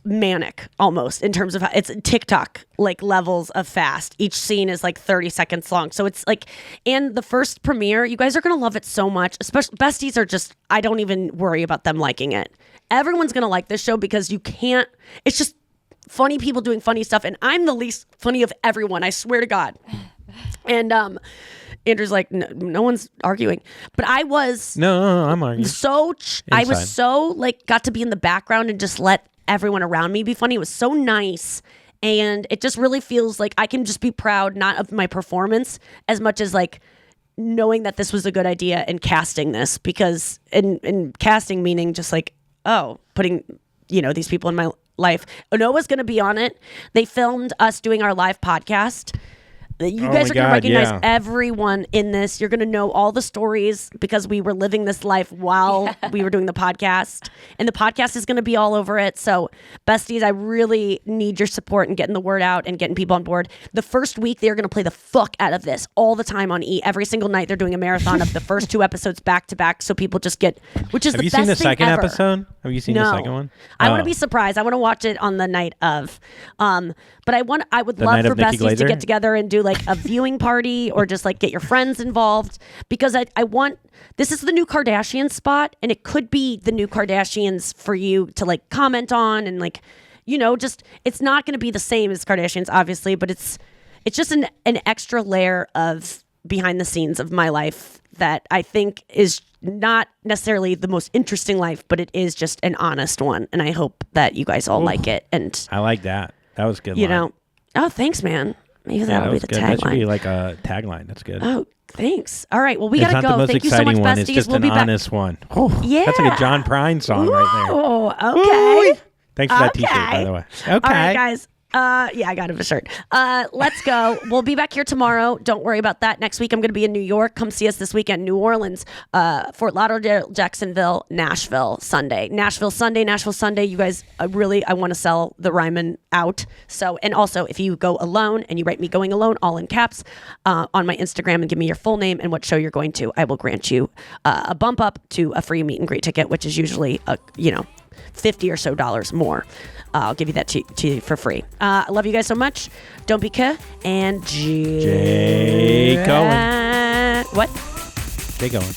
manic almost in terms of how it's TikTok like levels of fast. Each scene is like 30 seconds long. So it's like, and the first premiere, you guys are going to love it so much. Especially Besties are just, I don't even worry about them liking it. Everyone's going to like this show because it's just funny people doing funny stuff. And I'm the least funny of everyone. I swear to God. And, Andrew's like, no one's arguing, but I was
No, I'm arguing.
I was so like got to be in the background and just let everyone around me be funny. It was so nice. And it just really feels like I can just be proud, not of my performance as much as like knowing that this was a good idea and casting this, because in casting meaning just like, putting, these people in my life. Noah's going to be on it. They filmed us doing our live podcast. You guys are going to recognize everyone in this. You're going to know all the stories because we were living this life while we were doing the podcast. And the podcast is going to be all over it. So, Besties, I really need your support in getting the word out and getting people on board. The first week, they're going to play the fuck out of this all the time on E! Every single night, they're doing a marathon of the first 2 episodes back to back. So people just get, which is
Have
the
you
best
seen the
thing
second
ever.
episode? Have you seen the second one?
I want to be surprised. I want to watch it on the night of. But I would
The
love
night
for
of Nikki
Besties to
Glaser?
get together and do like a viewing party or just like get your friends involved, because I want, this is the new Kardashian spot, and it could be the new Kardashians for you to like comment on and like, just, it's not going to be the same as Kardashians obviously, but it's just an extra layer of behind the scenes of my life that I think is not necessarily the most interesting life, but it is just an honest one. And I hope that you guys all like it. And
I like that. That was a good. Line.
Oh, thanks, man. Maybe that'll
that
be
was
the
good. That should be
tagline.
like a tagline. That's good.
Oh, thanks. All right. Well, we
It's
gotta
not the
go.
most
Thank you so much,
exciting one.
besties.
It's just
We'll
an
be back.
honest one. Oh,
Yeah.
That's like a John Prine song right there.
Oh, okay.
Thanks for that T-shirt, by the way. Okay.
All right, guys. Yeah, I got him a shirt. Let's go. We'll be back here tomorrow. Don't worry about that. Next week, I'm going to be in New York. Come see us this weekend. New Orleans, Fort Lauderdale, Jacksonville, Nashville, Sunday. Nashville Sunday. You guys, I want to sell the Ryman out. So, and also, if you go alone and you write me going alone, all in caps, on my Instagram and give me your full name and what show you're going to, I will grant you a bump up to a free meet and greet ticket, which is usually, $50 or so more. I'll give you that to you for free. I love you guys so much. Don't be and
Jay Cohen.
What?
Jay Cohen.